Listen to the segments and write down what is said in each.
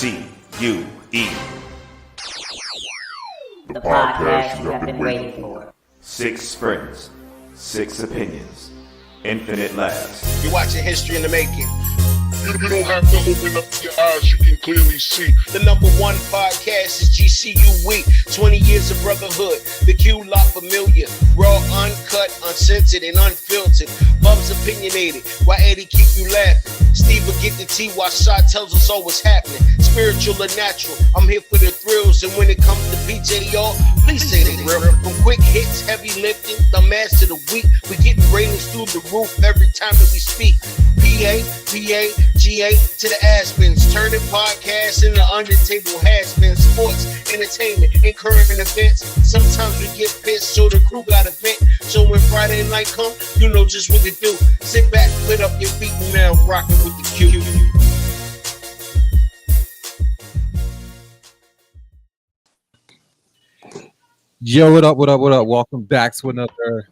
The podcast you have been waiting for. 6 friends, 6 opinions, infinite laughs. You're watching history in the making. You don't have to open up your eyes, you can clearly see. The #1 podcast is GCU Week. 20 years of brotherhood. The Q La Familia. Raw, uncut, uncensored, and unfiltered. Bub's opinionated. Why Eddie keep you laughing? Steve will get the tea while Shot tells us all what's happening. Spiritual or natural. I'm here for the thrills. And when it comes to PJ, y'all, please say the real. From quick hits, heavy lifting, the mass to the week. We getting ratings through the roof every time that we speak. PA, GA to the Aspens, turning podcasts into under-table has-been. Sports, entertainment, and current events. Sometimes we get pissed, so the crew got a vent. So when Friday night come, you know just what to do. Sit back, put up your feet, and now rocking with the Q. Yo, what up? Welcome back to another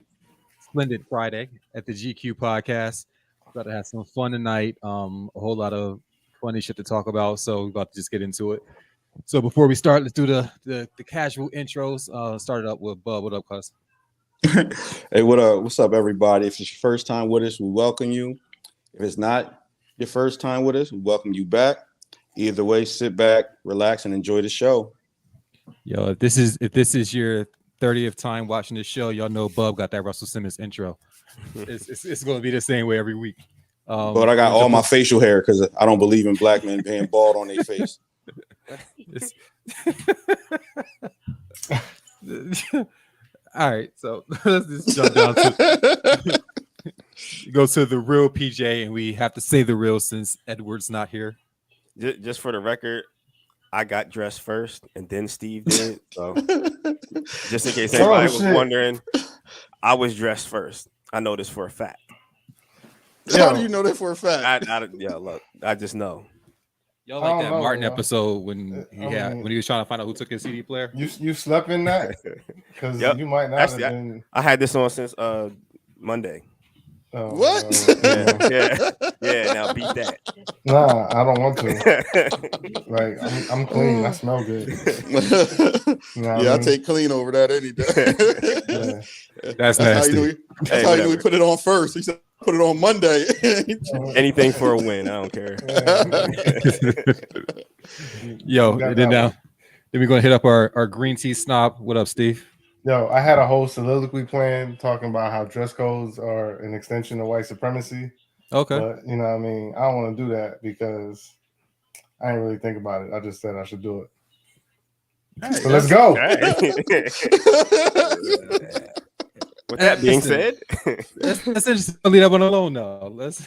splendid Friday at the GQ podcast. About to have some fun tonight. A whole lot of funny shit to talk about, so we're about to just get into it. So before we start, let's do the casual intros. Start it up with Bub. What up, cuz? Hey, what up? What's up, everybody? If it's your first time with us, we welcome you. If it's not your first time with us, we welcome you back. Either way, sit back, relax, and enjoy the show. Yo, if this is your 30th time watching this show, y'all know Bub got that Russell Simmons intro. It's going to be the same way every week. But I got all my facial hair because I don't believe in black men being bald on their face. All right, so let's just jump down to go to the real PJ, and we have to say the real since Edward's not here. Just for the record, I got dressed first, and then Steve did. So just in case anybody was wondering, I was dressed first. I know this for a fact. How do you know that for a fact? Look, I just know. Y'all like that Martin episode when he was trying to find out who took his CD player? You slept in that? Because you might not Actually, have been. I had this on since Monday. Oh, what? Yeah. Now beat that. Nah, I don't want to. Like I'm clean. I smell good. I take clean over that any day. That's nasty. That's how you know we put it on first. He said put it on Monday. Anything for a win. I don't care. Yo, then we're gonna hit up our green tea snob. What up, Steve? Yo, I had a whole soliloquy plan talking about how dress codes are an extension of white supremacy. Okay. But you know what I mean? I don't want to do that because I didn't really think about it. I just said I should do it. Right, so let's go. With that being said, let's just leave that one alone now. Let's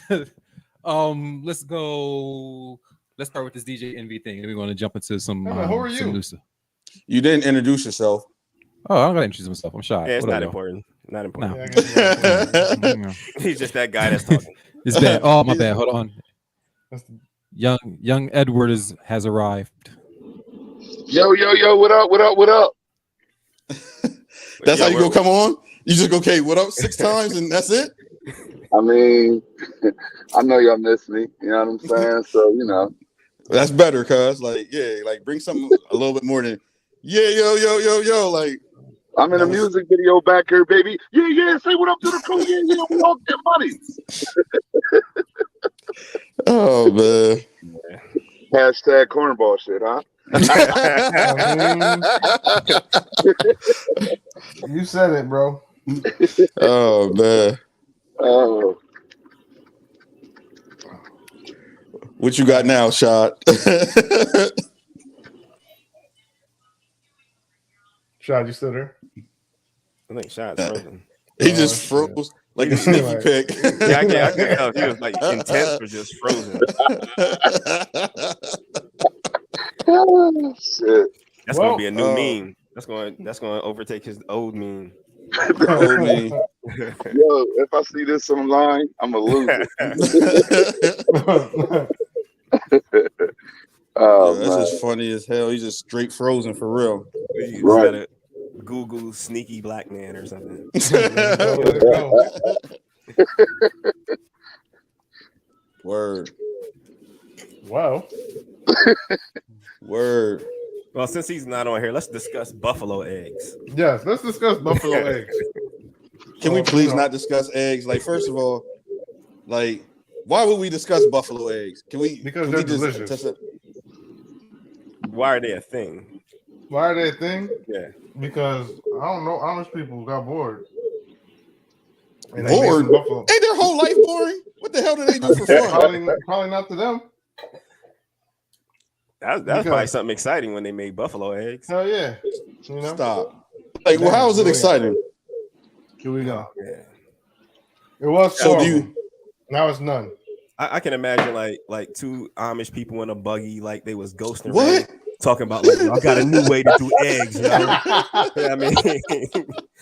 go. Let's start with this DJ Envy thing, and we're going to jump into some. Who are you? You didn't introduce yourself. Oh, I'm gonna introduce myself. I'm shy. Yeah, it's not important. Not important. No. He's just that guy that's talking. It's bad. Oh, my bad. Hold on. Young Edward has arrived. Yo, what up? That's how you go come on? You just go, okay, what up 6 times and that's it? I mean, I know y'all miss me. You know what I'm saying? So, you know. That's better, cuz. Like, bring something a little bit more than, yo. Like, I'm in a music video back here, baby. Yeah, say what up to the crew. Yeah, we all get money. Oh, man. Hashtag cornball shit, huh? You said it, bro. Oh, man. Oh. What you got now, Shot? Shot, you still there? I think Shot's frozen. He just froze like a sniffy pick. Yeah, I can't tell if he was like intense or just frozen. Oh, shit. That's gonna be a new meme. That's gonna overtake his old meme. Old meme. Yo, if I see this online, I'm gonna lose it. Oh, that's just funny as hell. He's just straight frozen for real. You gotta Google sneaky black man or something. Word. Wow. Word. Well, since he's not on here, let's discuss buffalo eggs. Yes, let's discuss buffalo eggs. Can we please not discuss eggs? Like, first of all, like, why would we discuss buffalo eggs? Because they're delicious. Why are they a thing? Why are they a thing? Yeah. Because I don't know, Amish people got bored. And bored? Ain't their whole life boring? What the hell do they do for fun? Probably not to them. That's probably something exciting when they made buffalo eggs. Hell yeah. You know? Stop. Like, well, how is it exciting? Here we go. Yeah. It was so now it's none. I can imagine like two Amish people in a buggy, like they was ghosting. What? Talking about like, I got a new way to do eggs, you know? I mean,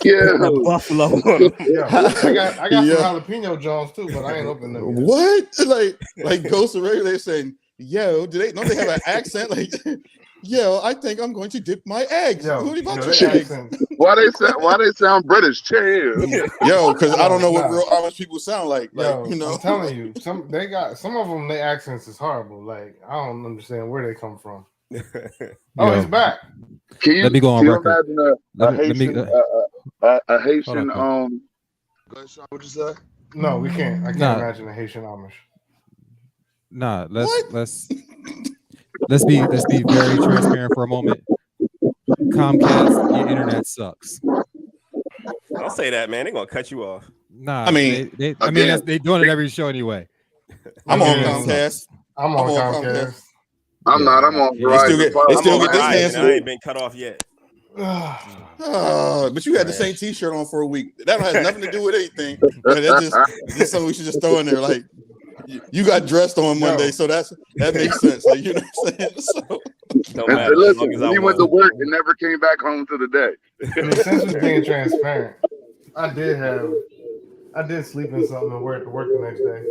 yeah, buffalo. I got some jalapeno Jones too, but I ain't opening them yet. What? Like Ghost Array, they're saying, "Yo, don't they have an accent? Like, yo, I think I'm going to dip my eggs." Yo, what about your eggs? Why they sound British? Chill. Yo, because I don't know what real Irish people sound like. Yo, you know, I'm telling you, some of them, their accents is horrible. Like, I don't understand where they come from. Oh, he's back. Let me go on record. A Haitian what you say? No, we can't. I can't imagine a Haitian Amish. Nah, let's be very transparent for a moment. Comcast, your internet sucks. Don't say that, man. They're gonna cut you off. Nah, I mean, they doing it every show anyway. I'm on Comcast. I'm on Comcast. I'm not. I'm on Verizon. They still get this cancelled. I ain't been cut off yet. But you had the same T-shirt on for a week. That has nothing to do with anything. That's just something we should just throw in there. Like, you got dressed on Monday, so that makes sense. Like, you know what I'm saying? So, don't matter. Listen, he went to work and never came back home to the day. Since we're being transparent, I did sleep in something and wear it to work the next day.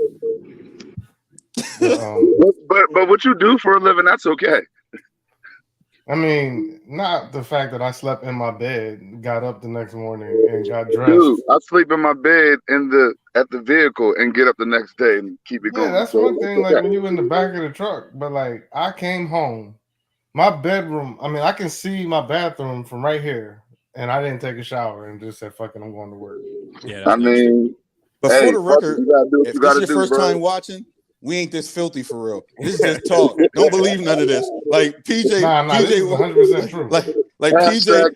But what you do for a living, that's okay. I mean, not the fact that I slept in my bed, got up the next morning, and got dressed. Dude, I sleep in my bed at the vehicle and get up the next day and keep it going. Yeah, that's one thing. Like when you in the back of the truck, but like I came home, my bedroom. I mean, I can see my bathroom from right here, and I didn't take a shower and just said, "Fuck it, I'm going to work." Yeah, I mean, but for the record, if this is your first time watching, we ain't this filthy for real. This is just talk. Don't believe none of this. Like PJ, this is 100% true. Like PJ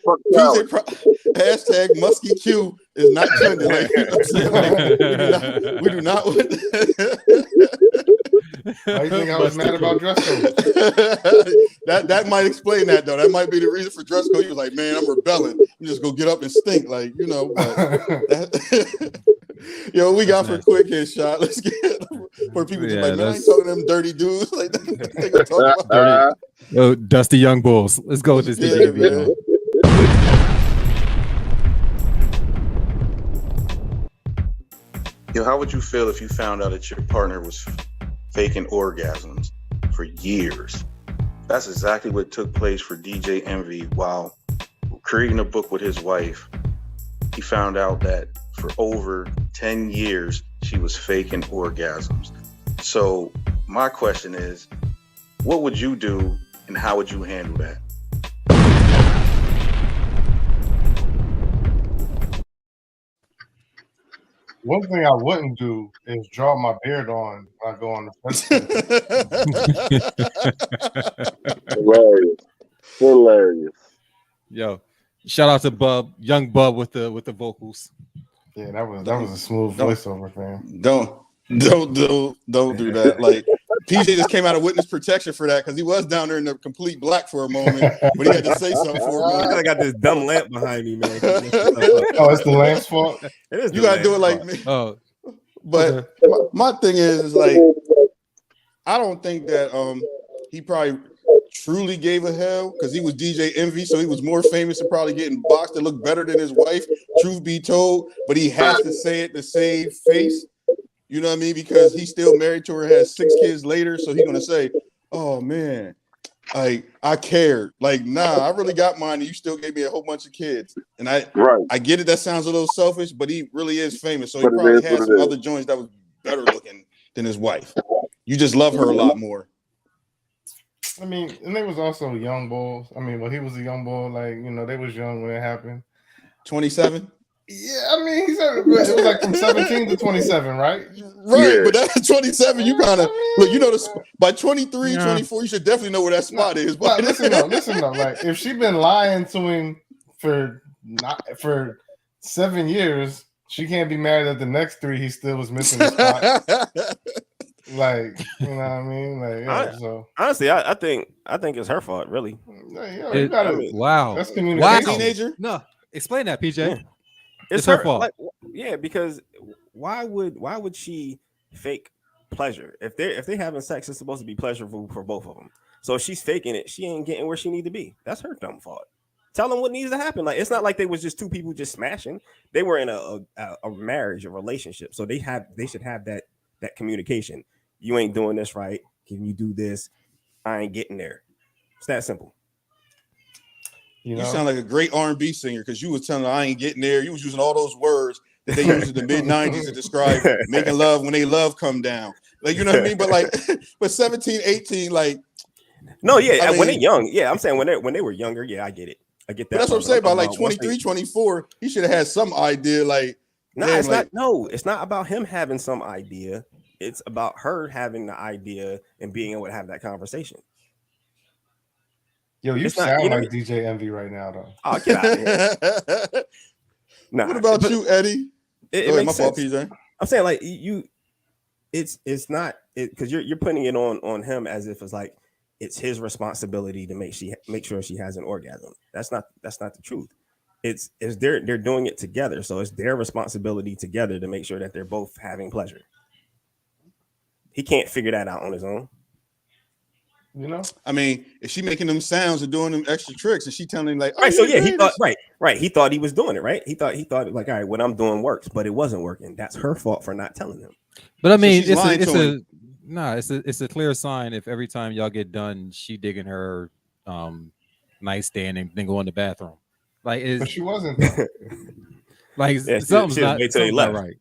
hashtag Musky Q is not trending. Like, you know what I'm saying? Like, we do not. Why you think I was mad about dress code? that might explain that though. That might be the reason for dress code. He was like, man, I'm rebelling. You just go get up and stink, like, you know. But yo, we got for quick hit shot. Let's get where people just like, man, I ain't talking to them dirty dudes. Like, they gonna talk about dirty. Dusty Young Bulls. Let's go with this. Yeah, Yo, how would you feel if you found out that your partner was faking orgasms for years? That's exactly what took place for DJ Envy while creating a book with his wife. He found out that for over 10 years, she was faking orgasms. So my question is, what would you do and how would you handle that? One thing I wouldn't do is draw my beard on when I go on the Hilarious. Yo, shout out to Bub, young Bub with the vocals. Yeah, that was a smooth voiceover, fam. Don't do that. Like PJ just came out of witness protection for that because he was down there in the complete black for a moment, but he had to say something for a moment. I got this dumb lamp behind me, man. Oh, it's the lamp's fault. It is. You gotta do it like me. Oh, but my thing is like, I don't think that he probably truly gave a hell because he was DJ Envy, so he was more famous and probably getting boxed that looked better than his wife. Truth be told, but he has to say it to save face. You know what I mean? Because he's still married to her, has 6 kids later. So he's gonna say, "Oh man, I cared." Like, nah, I really got mine, and you still gave me a whole bunch of kids. And I get it. That sounds a little selfish, but he really is famous. So he probably had some other joints that was better looking than his wife. You just love her a lot more. I mean, and they was also young bulls. I mean, well, he was a young bull. Like, you know, they was young when it happened. 27. Yeah, I mean, he said it was like from 17 to 27, right? Right, Yeah. but that's 27. You kind of look. You know, by 23, Yeah. 24, you should definitely know where that spot is. No, listen though. Like, if she been lying to him for 7 years, she can't be mad at the next 3. He still was missing the spot. Like, you know what I mean? Like, yeah. So honestly, I think it's her fault, really. yeah, you gotta, wow. that's communication. Teenager. No, explain that, PJ. Yeah. It's her fault. Like, yeah, because why would she fake pleasure if they having sex? It's supposed to be pleasurable for both of them. So if she's faking it, she ain't getting where she need to be. That's her dumb fault. Tell them what needs to happen. Like, it's not like they was just 2 people just smashing. They were in a marriage, a relationship. So they should have that communication. You ain't doing this right. Can you do this? I ain't getting there. It's that simple. You sound like a great R&B singer because you was telling her I ain't getting there. You was using all those words that they used in the mid-90s to describe making love when they love come down. Like, you know what I mean? But like, but 17, 18, like. No, yeah, I mean, when they're young. Yeah, I'm saying when they were younger, yeah, I get it. I get that. But that's what I'm saying about like 23, 24. He should have had some idea. Like, no, it's not. No, it's not about him having some idea. It's about her having the idea and being able to have that conversation. Yo, you sound like DJ Envy right now, though. Oh, get out of here. Nah, what about you, Eddie? It makes my sense. fault, PJ. I'm saying like it's not because you're putting it on him as if it's like it's his responsibility to make sure she has an orgasm. That's not the truth. It's they're doing it together, so it's their responsibility together to make sure that they're both having pleasure. He can't figure that out on his own. You know, I mean, if she making them sounds and doing them extra tricks, and she telling him like, oh, right? So yeah, he thought right. He thought he was doing it right. He thought like, all right, what I'm doing works, but it wasn't working. That's her fault for not telling him. But I mean, So it's a clear sign if every time y'all get done, she digging her nightstand and then go in the bathroom. Like, but she wasn't. Like, yeah, something's not right.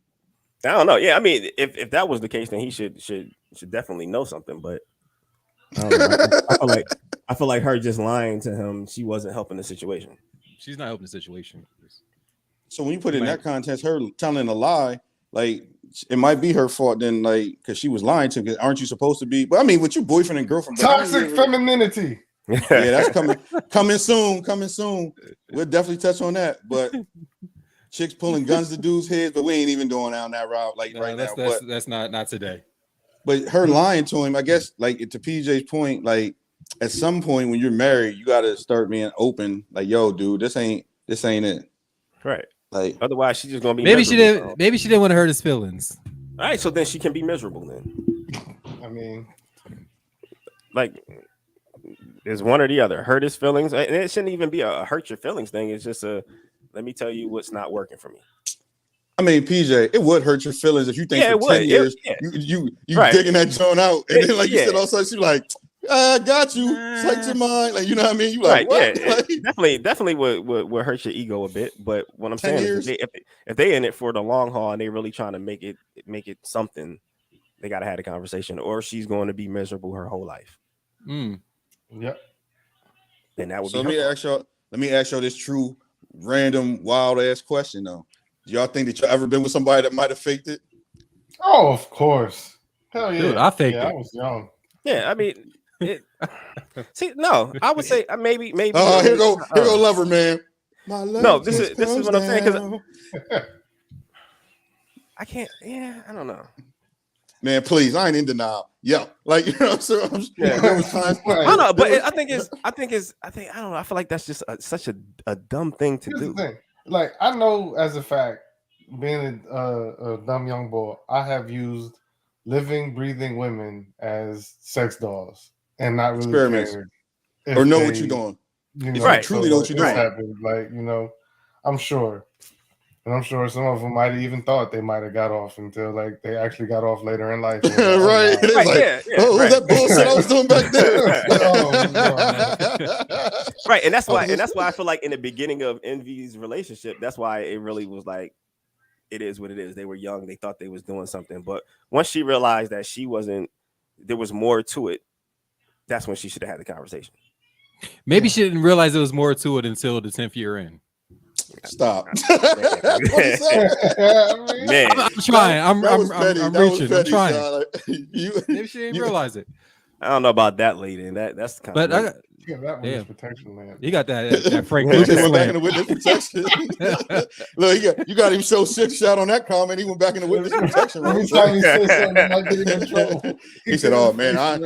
I don't know. Yeah, I mean, if that was the case, then he should definitely know something. But I don't know. I feel like her just lying to him. She wasn't helping the situation. She's not helping the situation. So when you put it in that context, her telling a lie, like it might be her fault then, like because she was lying to. Because aren't you supposed to be? But I mean, with your boyfriend and girlfriend, toxic femininity. Yeah, that's coming soon. We'll definitely touch on that. But chicks pulling guns to dudes' heads, but we ain't even going down that route right now. That's not today. But her lying to him, I guess, like to PJ's point, like at some point when you're married, you got to start being open. Like, yo, dude, this ain't it. Right. Like, otherwise, she's just gonna be. Maybe she didn't want to hurt his feelings. All right, so then she can be miserable. Then, I mean, like, there's one or the other. Hurt his feelings, and it shouldn't even be a hurt your feelings thing. It's just let me tell you what's not working for me. I mean, PJ, it would hurt your feelings if you think for 10 years you right. digging that joint out, and then like you said, all of a sudden she's like, I got you. Psych your mind, like you know what I mean. You like, right? What? Yeah, like, definitely would hurt your ego a bit. But what I'm saying is, if they in it for the long haul and they really trying to make it something, they gotta have a conversation, or she's going to be miserable her whole life. Yep. And that would so be. Let me ask y'all this true, random, wild ass question though. Do y'all think that y'all ever been with somebody that might have faked it? Oh, of course. Hell yeah. Dude, I faked it. I was young. Yeah, I mean, see, no, I would say maybe. Oh, here go lover man. My love. No, this is what I'm saying because I can't. Yeah, I don't know. Man, please, I ain't in denial. Yeah, like you know what I'm saying. There was times. I don't know, but I think I don't know. I feel like that's just such a dumb thing to do. Like I know as a fact, being a dumb young boy, I have used living, breathing women as sex dolls and not really cared or know what you're doing. You know, right. Truly know what you're doing. Happened. Like, you know, I'm sure. And I'm sure some of them might have even thought they might have got off until like they actually got off later in life. Right. It's like, what was that bullshit I was doing back there? Right. And that's why I feel like in the beginning of Envy's relationship, that's why it really was like, it is what it is. They were young. They thought they was doing something. But once she realized that she wasn't, there was more to it. that's when she should have had the conversation. Maybe she didn't realize there was more to it until the 10th year in. Stop. Man, I'm trying. I'm reaching. I'm trying. You, Maybe she didn't realize it. I don't know about that lady, and that's kind But of. Yeah, that one is protection, man. You got that Frank He Lucas went back in the slam. witness protection. Look, you got him so six shot on that comment. He went back in the witness protection. Every time he says something, I might get him in trouble. He said, "Oh man, I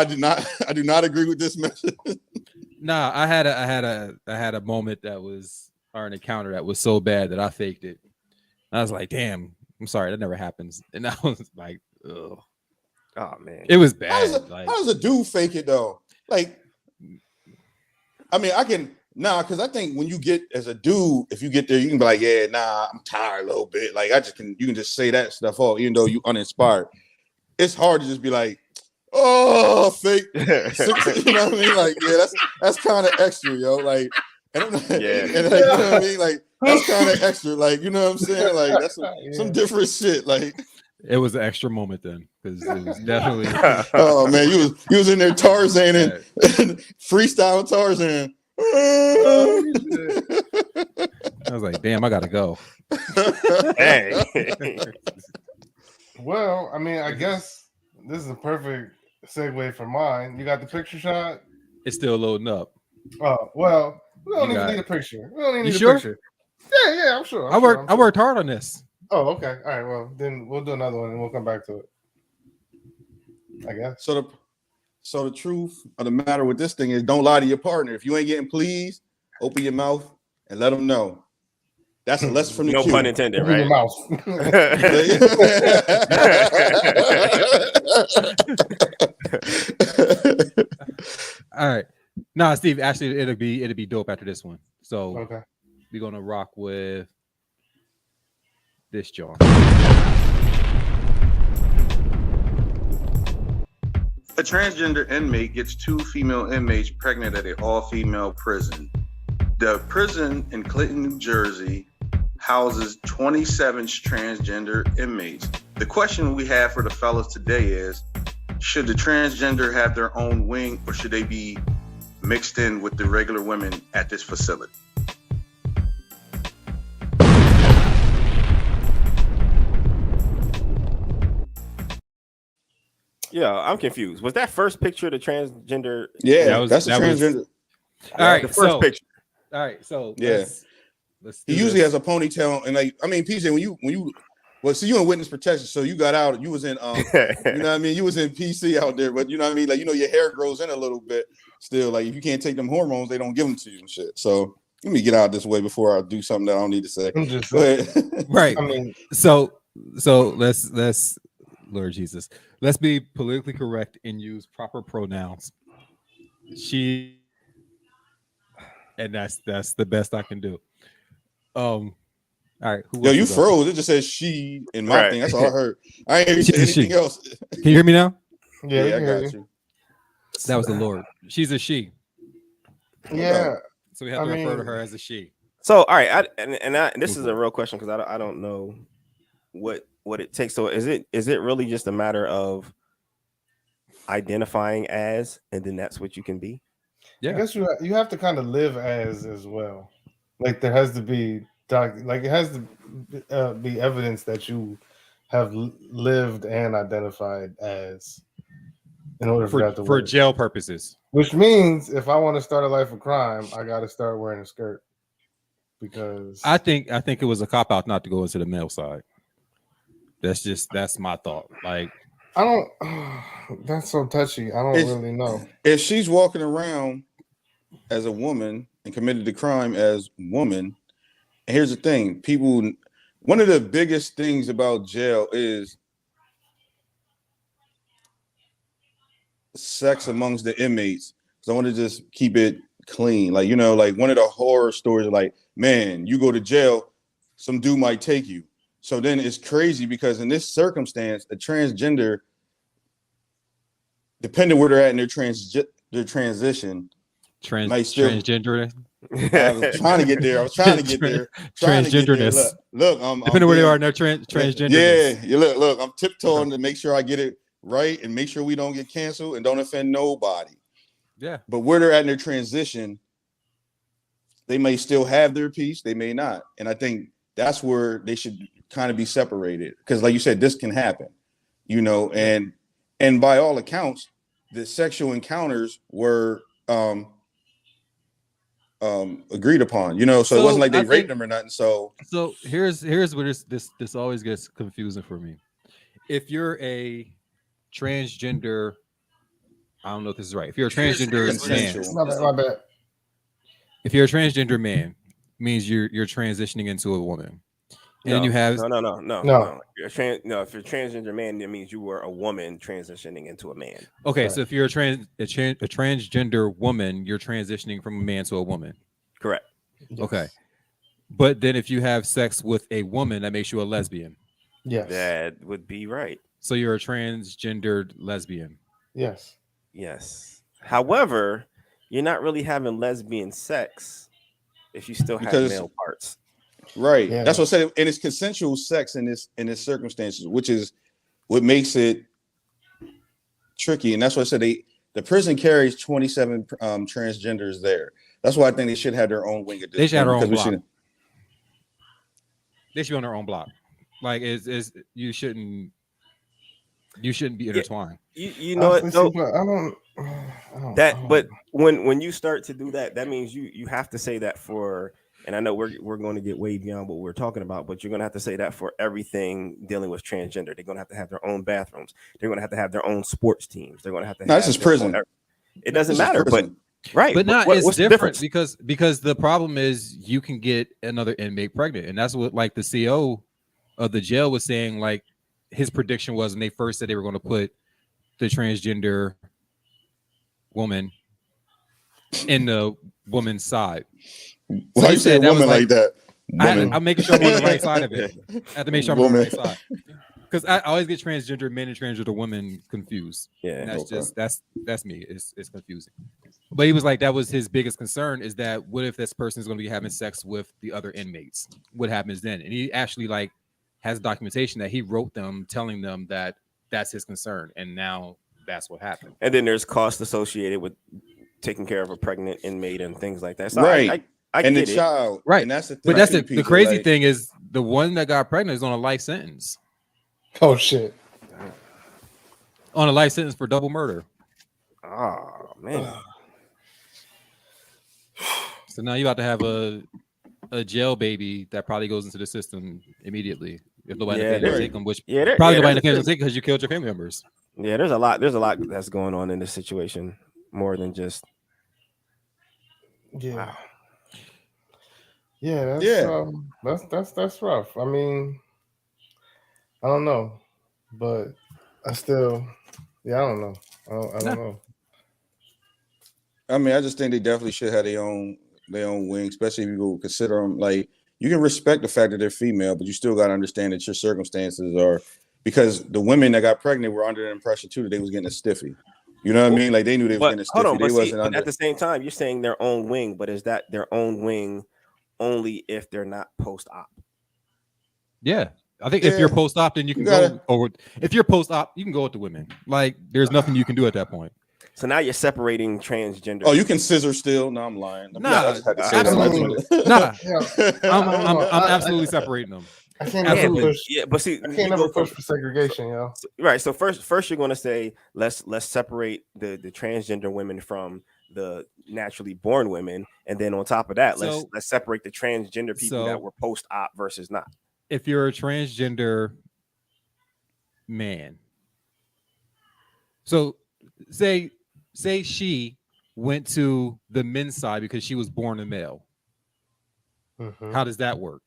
do not agree with this message." Nah, I had a moment that was, or an encounter that was so bad that I faked it. I was like, "Damn, I'm sorry, that never happens." And I was like, "Ugh." Oh man, It was How bad. how does a dude fake it though? Like, I mean, because I think when you get as a dude, if you get there, you can be like, yeah, nah, I'm tired a little bit. Like, you can just say that stuff off, even though you uninspired. It's hard to just be like, oh, fake. You know what I mean? Like, yeah, that's kind of extra, yo. Like, and like, you know what I mean? Like, that's kind of extra. Like, you know what I'm saying? Like, that's some different shit. Like, It was an extra moment then, because it was definitely. oh man, you was in there Tarzan and freestyle Tarzan. I was like, damn, I gotta go. Hey. Well, I mean, I guess this is a perfect segue for mine. You got the picture shot? It's still loading up. Oh, well, we don't You even got need a picture. We don't even You need sure? a picture. Yeah, I'm sure. I worked hard on this. Oh, okay. All right. Well, then we'll do another one and we'll come back to it. I guess. So the truth of the matter with this thing is, don't lie to your partner. If you ain't getting pleased, open your mouth and let them know. That's a lesson from the No Q. pun intended, Open right? your mouth. All right. Nah, Steve, actually it'll be dope after this one. So Okay. we're gonna rock with this John. A transgender inmate gets 2 female inmates pregnant at an all-female prison. The prison in Clinton, New Jersey houses 27 transgender inmates. The question we have for the fellas today is, should the transgender have their own wing, or should they be mixed in with the regular women at this facility? Yeah, I'm confused. Was that first picture the transgender? Yeah, that's a transgender. All right, the first picture. All right, so Yeah. let's He do usually this. has a ponytail, and like, I mean, PJ, when you well, see, you in witness protection, so you got out, you was in you know what I mean, you was in PC out there, but you know what I mean, like, you know, your hair grows in a little bit still. Like, if you can't take them hormones, they don't give them to you and shit. So let me get out this way before I do something that I don't need to say. I'm just Go ahead. Right. I mean, So let's Lord Jesus, let's be politically correct and use proper pronouns. She, and that's the best I can do. All right. Who Yo, wants you to go? froze. It just says she in my Right. thing. That's all I heard. I ain't hear you say She's a anything she. else. Can you hear me now? yeah, I I got you. That was the Lord. She's a she. Yeah. So we have to refer to her as a she. So, all right, this is a real question because I don't know what it takes. So, is it really just a matter of identifying as, and then that's what you can be? I guess you have to kind of live as well. Like, there has to be it has to be evidence that you have lived and identified as, in order for that to for work. jail purposes. Which means if I want to start a life of crime, I got to start wearing a skirt, because I think it was a cop out not to go into the male side. That's my thought. Like, I don't. That's so touchy. I don't really know. If she's walking around as a woman and committed the crime as woman, and here's the thing, one of the biggest things about jail is sex amongst the inmates. So I want to just keep it clean. Like, you know, like one of the horror stories, like, man, you go to jail, some dude might take you. So then it's crazy because in this circumstance, a transgender, depending where they're at in their transition, transgender. I was trying to get there. Transgenderness. Look, depending where they are in their transgender. Yeah, look, I'm tiptoeing to make sure I get it right, and make sure we don't get canceled and don't offend nobody. Yeah. But where they're at in their transition, they may still have their piece, they may not. And I think that's where they should kind of be separated. Because like you said, this can happen, and by all accounts, the sexual encounters were agreed upon, so it wasn't like they raped them or nothing. So here's where this always gets confusing for me. If you're a transgender, I don't know if this is right. If you're a transgender man, my bad. If you're a transgender man, means you're transitioning into a woman. And then you have no. If you're a transgender man, that means you were a woman transitioning into a man. Okay, so if you're a transgender woman, you're transitioning from a man to a woman. Correct. Yes. Okay. But then if you have sex with a woman, that makes you a lesbian. Yes. That would be right. So you're a transgendered lesbian. Yes. Yes. However, you're not really having lesbian sex if you still have male parts. Right. Yeah. That's what I said. And it's consensual sex in this circumstances, which is what makes it tricky. And that's why I said the prison carries 27 transgenders there. That's why I think they should have their own wing at this They should have their own because block. They should be on their own block. Like you shouldn't be intertwined. You know what? No, I don't. But when you start to do that, that means you have to say that for. And I know we're going to get way beyond what we're talking about, but you're going to have to say that for everything dealing with transgender. They're going to have their own bathrooms. They're going to have their own sports teams. They're going to have to. No, this is prison. It doesn't matter, but right. But not what's it's the different difference? because the problem is you can get another inmate pregnant, and that's what like the CO of the jail was saying. Like his prediction was when they first said they were going to put the transgender woman in the woman's side. Why you say a woman like that? I'm making sure I'm on the right side of it. I have to make sure I'm on the right side because I always get transgender men and transgender women confused. Yeah, and that's just that's me. It's confusing. But he was like that was his biggest concern is that what if this person is going to be having sex with the other inmates? What happens then? And he actually like has documentation that he wrote them telling them that that's his concern, and now that's what happened. And then there's costs associated with taking care of a pregnant inmate and things like that. So right. I and the get it. child, right? And that's the thing. But that's the crazy thing is the one that got pregnant is on a life sentence. Oh shit! On a life sentence for double murder. Oh man! So now you about to have a jail baby that probably goes into the system immediately if nobody can take them, which probably nobody can take because you killed your family members. Yeah, there's a lot that's going on in this situation more than just. Yeah. Wow. Yeah, that's rough. I mean, I don't know, but I still, I don't know. I don't know. I mean, I just think they definitely should have their own wing, especially if you go consider them like you can respect the fact that they're female, but you still got to understand that your circumstances are because the women that got pregnant were under the impression too that they was getting a stiffy. You know what I mean? Like they knew they was getting a stiffy. But at the same time, you're saying their own wing, but is that their own wing? Only if they're not post-op. Yeah, I think if you're post-op, then you can go over. If you're post-op, you can go with the women. Like, there's nothing you can do at that point. So now you're separating transgender. Oh, you can scissor still? No, I'm lying. Nah, I'm absolutely separating them. I can't never push. Yeah, but see, I can't never push for segregation, yo. Right. So first you're going to say let's separate the transgender women from the naturally born women, and then on top of that, let's separate the transgender people that were post-op versus not. If you're a transgender man, so say she went to the men's side because she was born a male. Mm-hmm. How does that work?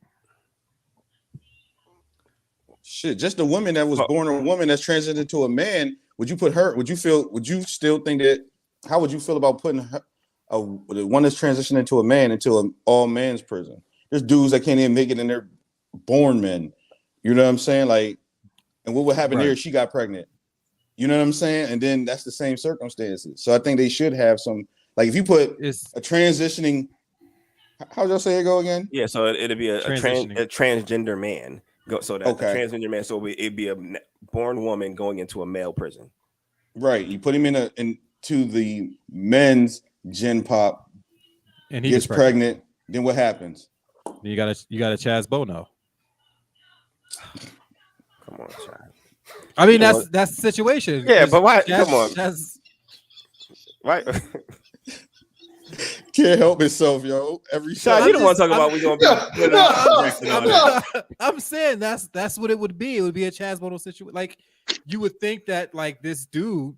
Shit, just the woman that was born a woman that's transitioned to a man. Would you put her? Would you still think that? How would you feel about putting the one that's transitioned into a man into an all man's prison? There's dudes that can't even make it and they're born men. You know what I'm saying? Like, and what would happen here if she got pregnant? You know what I'm saying? And then that's the same circumstances. So I think they should have some, like if you put a transitioning, how y'all say it go again? Yeah, so it'd be a transgender man. So that the transgender man, so it'd be a born woman going into a male prison. Right. You put him into the men's gen pop, And he gets pregnant. Then what happens? You got a Chaz Bono. Come on, Chaz. I mean, that's the situation. Yeah, but why? Chaz, Come on. Right. Can't help himself, yo. Every shot. You don't want to talk about we gonna be. I'm saying that's what it would be. It would be a Chaz Bono situation. Like you would think that like this dude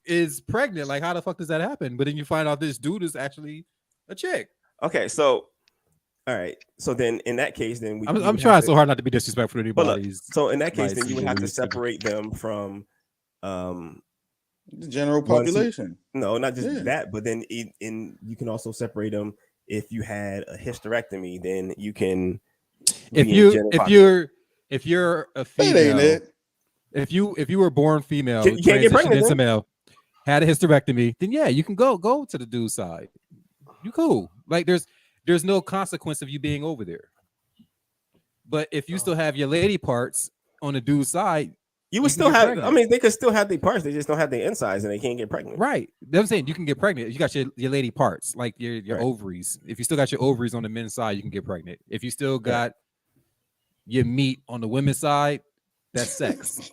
is pregnant. Like how the fuck does that happen? But then you find out this dude is actually a chick. Okay, so all right. So then in that case, then I'm trying so hard not to be disrespectful to anybody. So in that case, then you would have to separate them from the general population. No, not just that, but then you can also separate them if you had a hysterectomy. Then you can. If you're a female, if you were born female, you can't get pregnant into male, had a hysterectomy, then yeah, you can go to the dude's side. You cool. Like there's no consequence of you being over there. But if you still have your lady parts on the dude's side, you would still have. Pregnant. I mean, they could still have their parts. They just don't have their insides, and they can't get pregnant. Right. I'm saying you can get pregnant. You got your lady parts, like your ovaries. If you still got your ovaries on the men's side, you can get pregnant. If you still got your meat on the women's side, that's sex.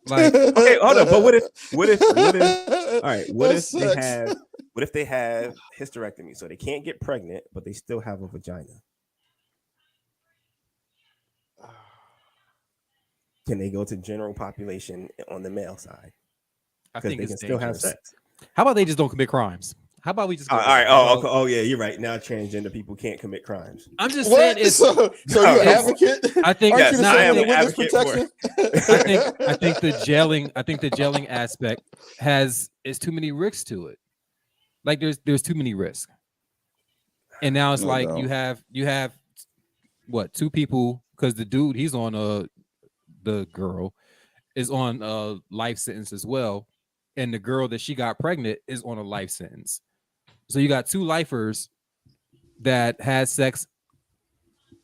Like, okay, hold on. But what if? All right. What if they have hysterectomy, so they can't get pregnant, but they still have a vagina? Can they go to general population on the male side? I think they can still have sex. How about they just don't commit crimes? How about we just all right? Oh, yeah, you're right. Now transgender people can't commit crimes. I'm just saying it's so you're an advocate. I think yes, I am an advocate protection. I think the gelling aspect is too many risks to it. Like there's too many risks. And now it's you have what, two people, because the dude he's on the girl is on a life sentence as well, and the girl that she got pregnant is on a life sentence. So you got two lifers that had sex,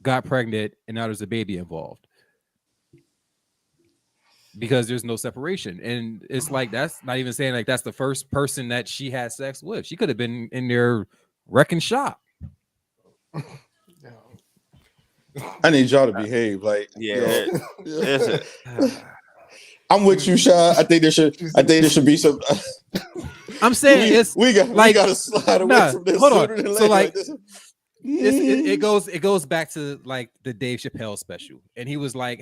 got pregnant, and now there's a baby involved because there's no separation. And it's like that's not even saying like that's the first person that she had sex with. She could have been in there wrecking shop. I need y'all to behave. Like, yeah. I'm with you, Shy. I think there should be some. I'm saying we got to slide away from this. Hold on. So like it goes back to like the Dave Chappelle special, and he was like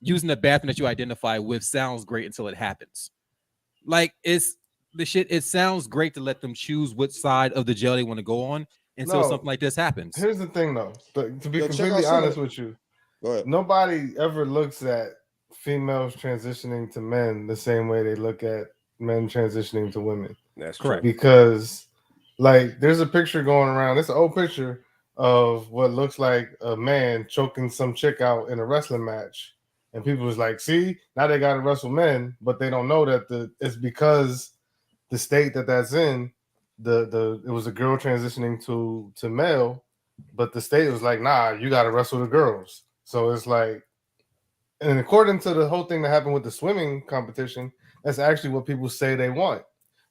using the bathroom that you identify with sounds great until it happens. Like it's the shit. It sounds great to let them choose which side of the jail they want to go on until something like this happens. Here's the thing, though. To be completely honest with you, nobody ever looks at females transitioning to men the same way they look at men transitioning to women. That's correct. Because like there's a picture going around. It's an old picture of what looks like a man choking some chick out in a wrestling match. And people was like, see, now they got to wrestle men, but they don't know that it's because the state that's in, it was a girl transitioning to male, but the state was like, nah, you got to wrestle the girls. So it's like, and according to the whole thing that happened with the swimming competition, that's actually what people say they want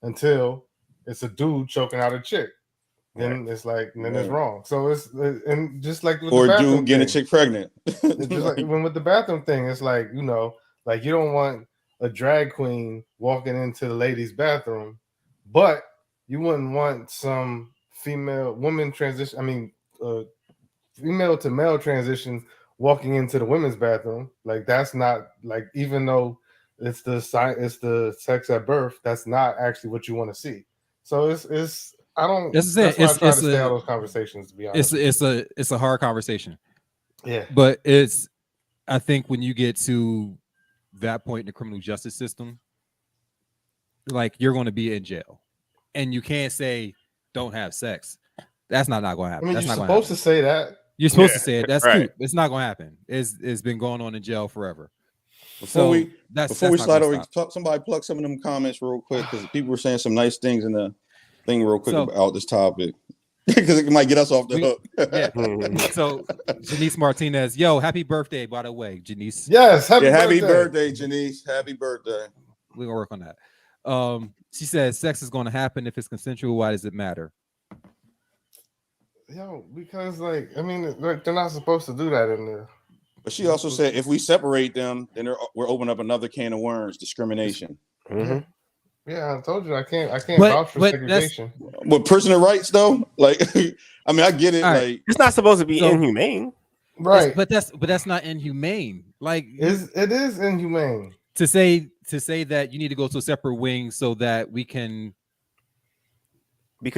until it's a dude choking out a chick. Then it's like, then it's wrong. So it's, and just like with or the dude getting a chick pregnant. It's just like when with the bathroom thing, it's like, you know, like you don't want a drag queen walking into the ladies' bathroom, but you wouldn't want some female to male transition walking into the women's bathroom. Like that's not like, even though it's the sex at birth, that's not actually what you want to see. So it's I don't. That's why I try to stay out of those conversations. To be honest, it's a hard conversation. Yeah, but I think when you get to that point in the criminal justice system, like you're going to be in jail, and you can't say don't have sex. That's not going to happen. I mean, that's you're not supposed to say that. You're supposed to say it. That's cute. It's not going to happen. It's been going on in jail forever. Before we slide over, somebody plug some of them comments real quick because people were saying some nice things in the thing real quick about this topic. because it might get us off the hook. Yeah. So Janice Martinez, yo, happy birthday, by the way, Janice. Yes, happy birthday, Janice. Happy birthday. We're gonna work on that. She says sex is going to happen if it's consensual. Why does it matter? Yo, because like I mean, they're not supposed to do that in there. But she also said if we separate them, then we're opening up another can of worms, discrimination. Mm-hmm. Yeah, I told you I can't vouch for segregation. With personal rights though, like I mean, I get it. Right. Like it's not supposed to be inhumane, right? But that's not inhumane. Like it is inhumane to say that you need to go to a separate wing so that we can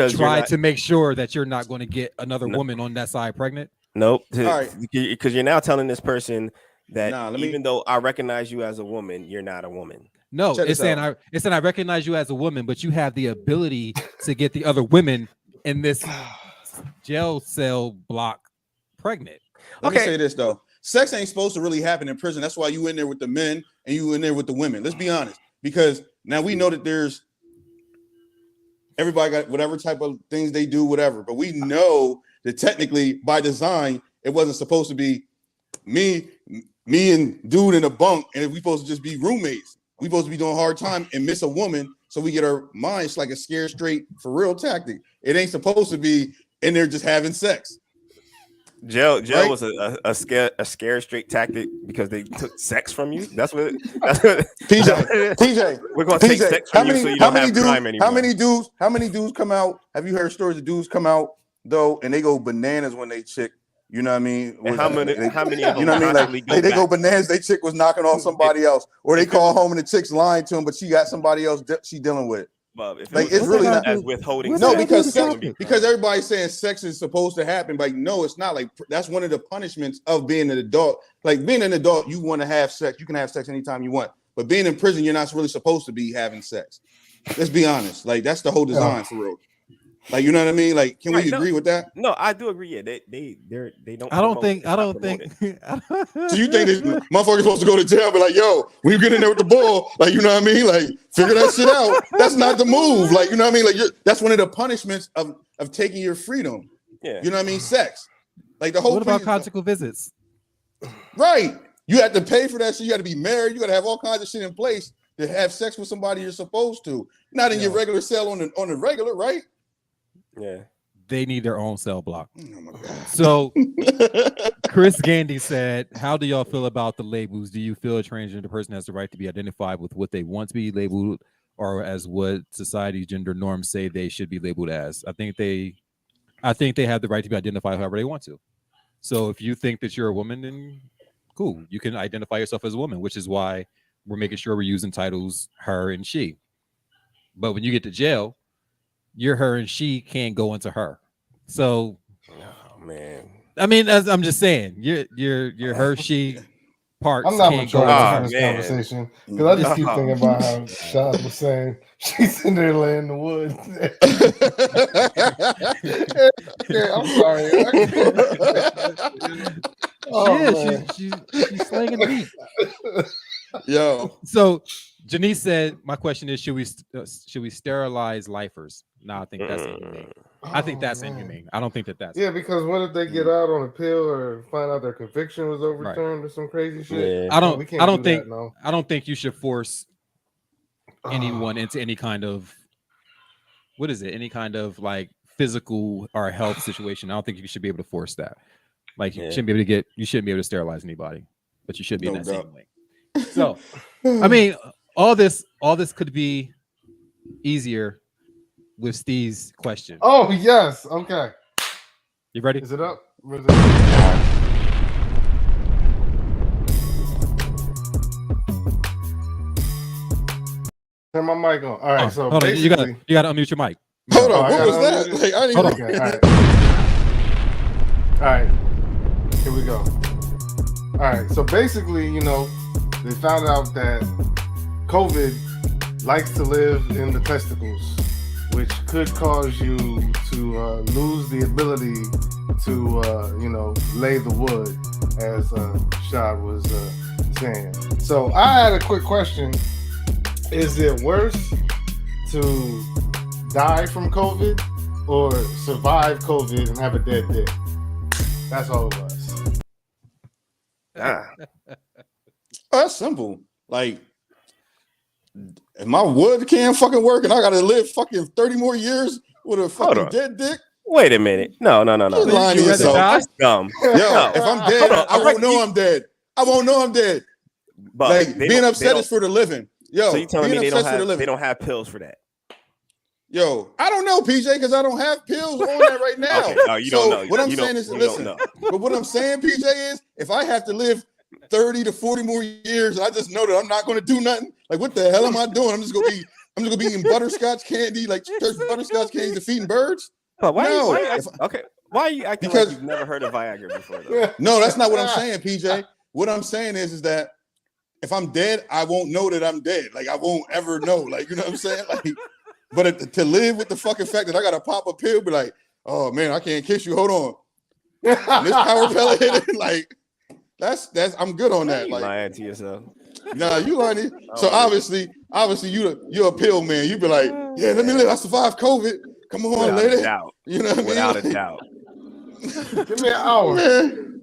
try to make sure that you're not going to get another woman on that side pregnant. Nope. All right. Because you're now telling this person that even even though I recognize you as a woman, you're not a woman. No, it's saying I recognize you as a woman, but you have the ability to get the other women in this jail cell block pregnant. Let me say this though. Sex ain't supposed to really happen in prison. That's why you in there with the men and you in there with the women. Let's be honest. Because now we know that there's everybody got whatever type of things they do, whatever. But we know that technically by design, it wasn't supposed to be me and dude in a bunk, and if we supposed to just be roommates. We supposed to be doing hard time and miss a woman so we get our minds like a scare straight for real tactic. It ain't supposed to be in there just having sex. Jail Right? was a scare straight tactic because they took sex from you. That's what PJ, we're gonna take sex from you so you don't have crime anymore. How many dudes come out? Have you heard stories of dudes come out though and they go bananas when they chick? You know what I mean? And how many of them you know what I mean? Like they go bananas. They chick was knocking off somebody else, or they call home and the chick's lying to him, but she got somebody else she dealing with. But if like it's really not as withholding. No, because everybody's saying sex is supposed to happen. Like no, it's not. Like that's one of the punishments of being an adult. Like being an adult, you want to have sex. You can have sex anytime you want. But being in prison, you're not really supposed to be having sex. Let's be honest. Like that's the whole design for real. Like you know what I mean? Like, can we agree with that? No, I do agree. Yeah, they don't. I don't think. So you think this motherfucker's supposed to go to jail? But like, yo, when you get in there with the ball, like you know what I mean? Like, figure that shit out. That's not the move. Like you know what I mean? Like that's one of the punishments of taking your freedom. Yeah, you know what I mean? Sex. Like the whole. What about conjugal visits? Right. You have to pay for that shit. You got to be married. You got to have all kinds of shit in place to have sex with somebody you're supposed to. Not in your regular cell on the regular, right? Yeah, they need their own cell block. Oh my God. So Chris Gandy said, how do y'all feel about the labels? Do you feel a transgender person has the right to be identified with what they want to be labeled or as what society gender norms say they should be labeled as? I think they have the right to be identified however they want to. So if you think that you're a woman, then cool, you can identify yourself as a woman, which is why we're making sure we're using titles her and she. But when you get to jail, your her and she can't go into her. So, oh man, I mean, I'm just saying, your her she parts. I'm not can't mature go in this conversation because I just keep thinking about how Shad was saying she's in there laying in the woods. Yeah, I'm sorry. She's slinging the beat. Yo. So Janice said, "My question is, should we sterilize lifers?" No, I think that's inhumane. I think that's inhumane. I don't think that's because what if they get out on a pill or find out their conviction was overturned or some crazy shit? I don't think you should force anyone into any kind of any kind of like physical or health situation. I don't think you should be able to force that. Like you shouldn't be able to sterilize anybody, but you should be in that same way. So, I mean, all this could be easier with Steve's question. Oh yes, okay. You ready? Is it up? Turn my mic on. All right, so hold on. You gotta unmute your mic. Hold on, what was that? Like, I didn't even... All right, here we go. All right, so basically, they found out that COVID likes to live in the testicles, which could cause you to lose the ability to, lay the wood, as Shad was saying. So I had a quick question. Is it worse to die from COVID or survive COVID and have a dead dick. That's all it was. Ah. Oh, that's simple. Like, if my wood can't fucking work and I gotta live fucking 30 more years with a fucking dead dick. Wait a minute. No. You're lying to yourself. That's dumb. Yo, if I'm dead, I won't know I'm dead. I won't know I'm dead. But like being upset is for the living. Yo, so you telling me they don't have pills for that? Yo, I don't know, PJ, because I don't have pills on that right now. Okay. Oh, you don't know. What I'm saying is, listen. But what I'm saying, PJ, is if I have to live 30 to 40 more years, I just know that I'm not going to do nothing. Like, what the hell am I doing? I'm just gonna be eating butterscotch candy, like church butterscotch candy, to feeding birds. But why are you acting like you've never heard of Viagra before, though? No, that's not what I'm saying, PJ. What I'm saying is that if I'm dead, I won't know that I'm dead. Like, I won't ever know. Like, you know what I'm saying? Like, but to live with the fucking fact that I gotta pop a pill, be like, oh man, I can't kiss you. Hold on. And this power pellet hit it, like that's I'm good on that. Like, lying to yourself. Nah, you lying. So obviously you're a pill man. You be like, yeah, let me live. I survived COVID. Come on, lady. You know what I mean? Without a doubt. Give me an hour. Man,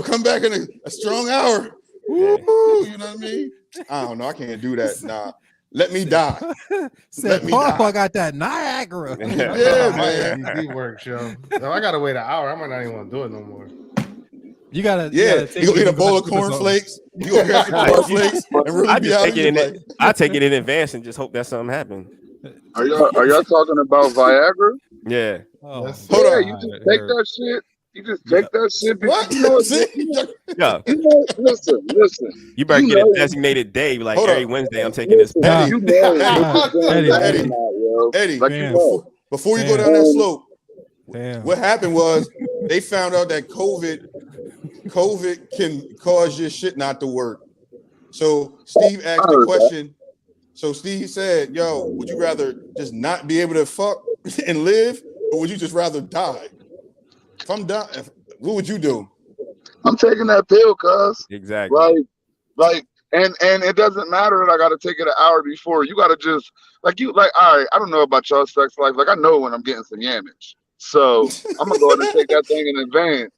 come back in a strong hour. Woo, you know what I mean? I don't know. I can't do that. Nah. Let me die. Said Papa got that Niagara. Yeah, man. DD works, yo. No, I gotta wait an hour. I might not even want to do it no more. You gotta eat a bowl of cornflakes. You gonna get some cornflakes and really be out of it. I take it in advance and just hope that something happens. Are y'all talking about Viagra? Yeah. Hold on. You just take that shit. You just take that shit. What? Yeah. Listen. You better get a designated day, like every Wednesday. I'm taking this. Eddie, before you go down that slope, what happened was they found out that COVID can cause your shit not to work. So Steve asked the question. So Steve said, yo, would you rather just not be able to fuck and live, or would you just rather die? If I'm dying, what would you do? I'm taking that pill, cuz. Exactly. Like, and it doesn't matter that I got to take it an hour before. You got to just, all right, I don't know about y'all sex life. Like, I know when I'm getting some yamage. So I'm going to go ahead and take that thing in advance.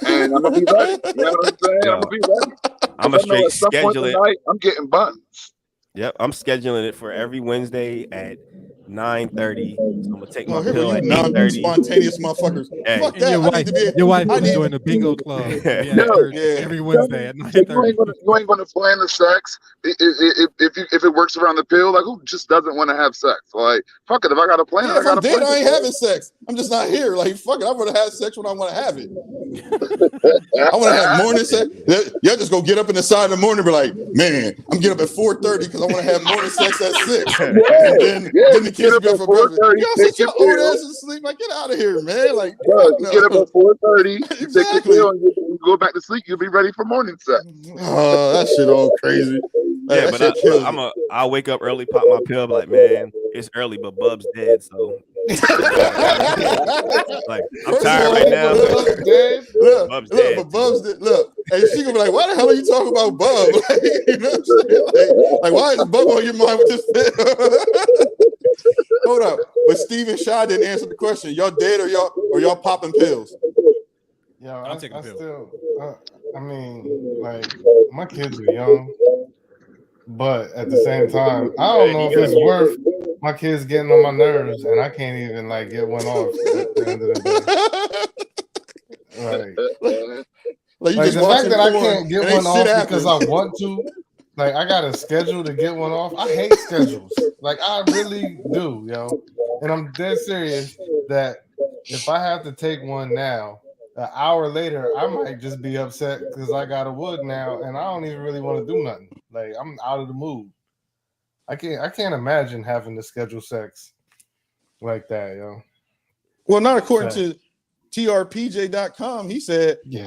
And I'm going to be ready. You know what I'm saying? I'm going to be ready. I'm going to straight schedule it. Tonight, I'm getting buttons. Yep, I'm scheduling it for every Wednesday at 9:30. So I'm gonna take my pill at 8:30. Spontaneous motherfuckers. Hey. Fuck that. Your wife is doing the bingo club. Every Wednesday at 9:30. You ain't gonna plan the sex if it works around the pill. Like, who just doesn't want to have sex? Like, fuck it. If I got to plan it, I got to plan it. I ain't having sex. I'm just not here. Like, fuck it. I want to have sex when I want to have it. I want to have morning sex. Y'all just go get up in the side in the morning and be like, man, I'm getting up at 4:30 because I want to have morning sex at 6. And then the kids get up at 4:30. Y'all sit your old ass to sleep. Like, get out of here, man. Like, you get up at 4:30, you take your pill, and you go back to sleep. You'll be ready for morning sex. Oh, that shit all crazy. Yeah, but I'll wake up early, pop my pill, be like, man, it's early, but Bub's dead, so like I'm tired right now. Bub's dead. But Bub's dead. Look, and she gonna be like, why the hell are you talking about Bub? Like, you know what I'm saying? Like, why is Bub on your mind with this pill? Hold up. But Steve and Shaw didn't answer the question. Y'all dead or y'all popping pills? Yeah, I'm taking pills. I mean, like, my kids are young. But at the same time, I don't know if it's worth my kids getting on my nerves, and I can't even like get one off at the end of the day. Like the fact that I can't get one off because I want to, like I got a schedule to get one off. I hate schedules. Like I really do, yo. And I'm dead serious that if I have to take one now, an hour later, I might just be upset because I got a wood now, and I don't even really want to do nothing. Like I'm out of the mood. I can't imagine having to schedule sex like that, yo. Well, not according to trpj.com. He said he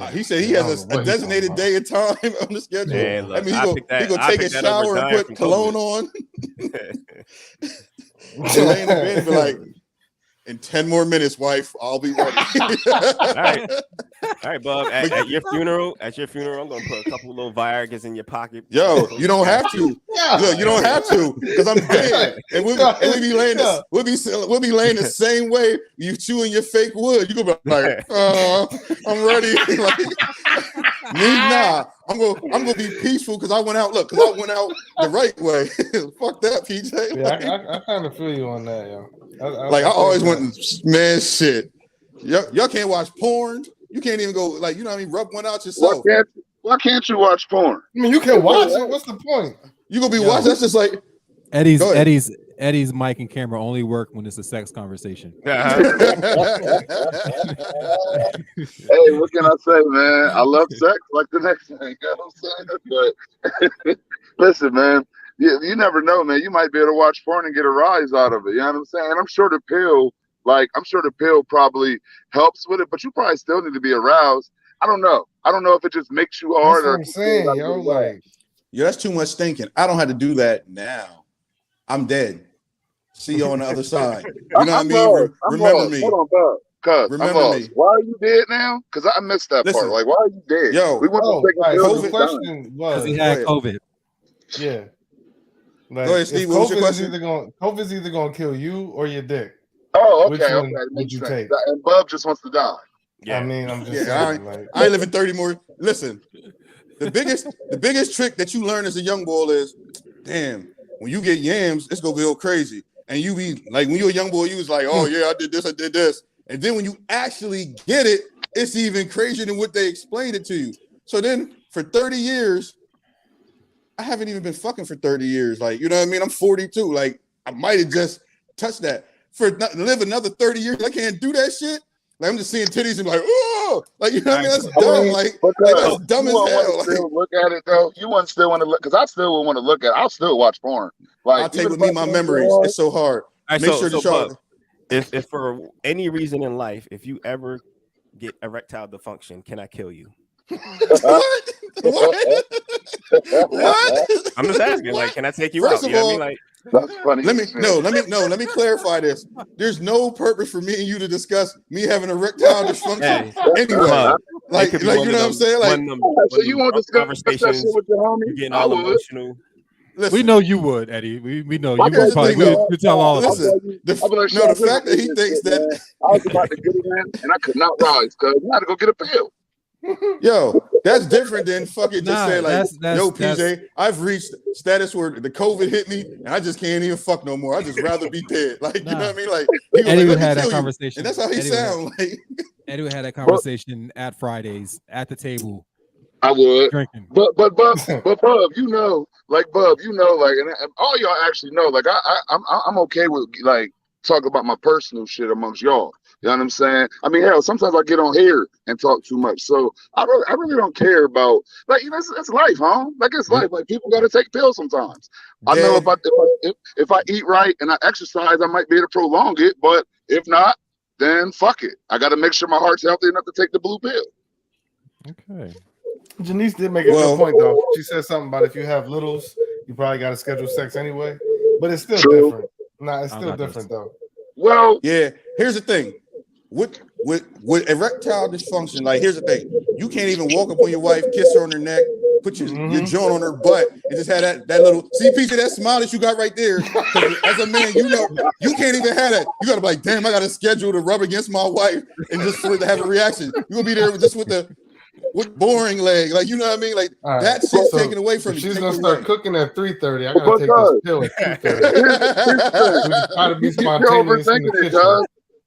has a designated day and time on the schedule. Man, look, I mean, he gonna take a shower and put cologne on. And lay in the bed and be like, In 10 more minutes, wife, I'll be ready. All right, Bub. At your funeral, I'm gonna put a couple little Viagra's in your pocket. Yo, you don't have to. Look, you don't have to, because I'm dead, and we'll be laying the same way you chewing your fake wood. You gonna be like, I'm ready. Like, nah, I'm gonna be peaceful because I went out. Look, because I went out the right way. Fuck that, PJ. Yeah, I kind of feel you on that, yo. I always went, man, shit. Y'all can't watch porn. You can't even go, like, you know what I mean, rub one out yourself. Why can't you watch porn? I mean, you can watch it. What's the point? You gonna be watching? That's just like Eddie's mic and camera only work when it's a sex conversation. Hey, what can I say, man? I love sex like the next thing. You know what I'm saying? But listen, man, you never know, man. You might be able to watch porn and get a rise out of it. You know what I'm saying? And I'm sure the pill probably helps with it, but you probably still need to be aroused. I don't know if it just makes you hard. That's what I'm saying, yo. Like, that's too much thinking. I don't have to do that now. I'm dead. See you on the other side. You know what I mean? Remember me. Hold on, Cuz. Remember me. Why are you dead now? Because I missed that part. Like, why are you dead? Yo, we want to take the question was he had COVID. Yeah. Like, go ahead, Steve. What was your question? COVID's either gonna kill you or your dick. Oh, Which okay. one Would you take? And Bub just wants to die. Yeah. I mean, I'm just saying, I ain't living 30 more. Listen, the biggest trick that you learn as a young boy is, damn, when you get yams, it's gonna be all crazy. And you be like, when you're a young boy, you was like, oh yeah, I did this. And then when you actually get it, it's even crazier than what they explained it to you. So then for 30 years, I haven't even been fucking for 30 years. Like, you know what I mean? I'm 42. Like, I might have just touched that. Live another 30 years, I can't do that shit. Like, I'm just seeing titties and like, oh, like, you know what I mean? That's dumb. Like that's dumb as hell. Like, look at it though. You wouldn't still want to look, because I still would want to look at it. I'll still watch porn. Like, I'll take with me my memories. It's so hard. Right, Make sure to show. If for any reason in life, if you ever get erectile dysfunction, can I kill you? What? I'm just asking. Like, can I take you First out? of all, You know what I mean? Like, that's funny. Let me clarify this. There's no purpose for me and you to discuss me having erectile dysfunction anyway. Like you know what I'm saying? Like, so you want to discuss that shit with your homie? You're getting all emotional. Listen, we know you would, Eddie. We know you would probably we tell all of us. The fact that he thinks that I was about to get it in and I could not rise because I had to go get a pill. Yo, that's different than fucking just saying like, yo, PJ, I've reached status where the COVID hit me and I just can't even fuck no more. I just rather be dead. Like, you know what I mean? Like, Eddie would have that conversation. And that's how he sound. Like, Eddie would have that conversation at Fridays at the table. I would, drinking. but Bub, you know, like, and all y'all actually know, like, I'm okay with like talking about my personal shit amongst y'all. You know what I'm saying? I mean, hell, sometimes I get on here and talk too much, so I really don't care about, like, you know, it's life, huh? Like, it's life. Like, people got to take pills sometimes. I know if I eat right and I exercise, I might be able to prolong it, but if not, then fuck it. I got to make sure my heart's healthy enough to take the blue pill. Okay. Janice did make a good point, though. She said something about if you have littles, you probably got to schedule sex anyway. But it's still different. Nah, it's still different, though. Well, yeah. Here's the thing. With erectile dysfunction, like, here's the thing. You can't even walk up on your wife, kiss her on her neck, put your joint on her butt, and just have that little, see, PJ, that smile that you got right there. As a man, you know, you can't even have that. You got to be like, damn, I got to schedule to rub against my wife and just for it to have a reaction. You're going to be there just with boring leg, like, you know what I mean? Like, that shit's taken away from you. She's gonna start cooking at 3:30. I gotta take this pill at 2:30. Try to be spontaneous in the kitchen.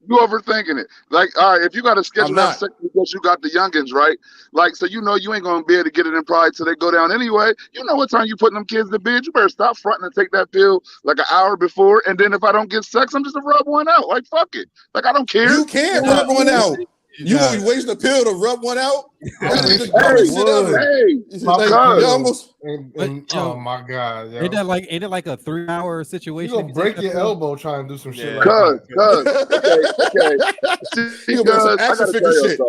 You overthinking it. Like, all right, if you got to schedule that sex because you got the youngins, right? Like, so you know you ain't gonna be able to get it in pride till they go down anyway. You know what time you putting them kids to bed. You better stop fronting and take that pill like an hour before. And then if I don't get sex, I'm just gonna rub one out. Like, fuck it. Like, I don't care. You can't rub one out. You gonna waste a pill to rub one out? Oh my god! Yo. Ain't it like a 3-hour situation? You gonna break your elbow trying to do some shit like that? You gonna some action figure shit.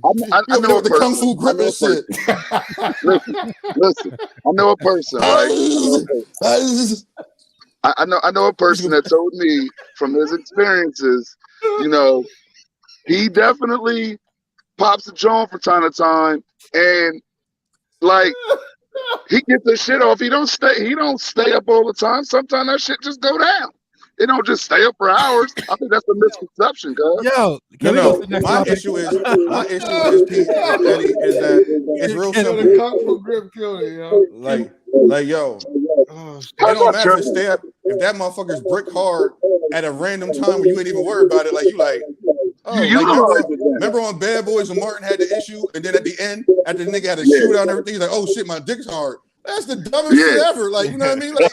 I know what the kung fu grip and shit. Listen, I know a person. Right? I know a person that told me from his experiences, you know, he definitely pops a joint from time to time, and like he gets the shit off. He don't stay up all the time. Sometimes that shit just go down. It don't just stay up for hours. I think that's a misconception, cuz. Yo, No. My issue is Pete, Eddie, is that it's real The simple. Kung Fu grip killed it, yo. Like, yo, Oh, shit. it don't matter if that motherfucker's brick hard at a random time where you ain't even worried about it. Like you like, oh, You like, remember on Bad Boys when Martin had the issue, and then at the end, after the nigga had a shootout and everything, he's like, oh shit, my dick's hard. That's the dumbest shit ever. Like, you know what I mean? Like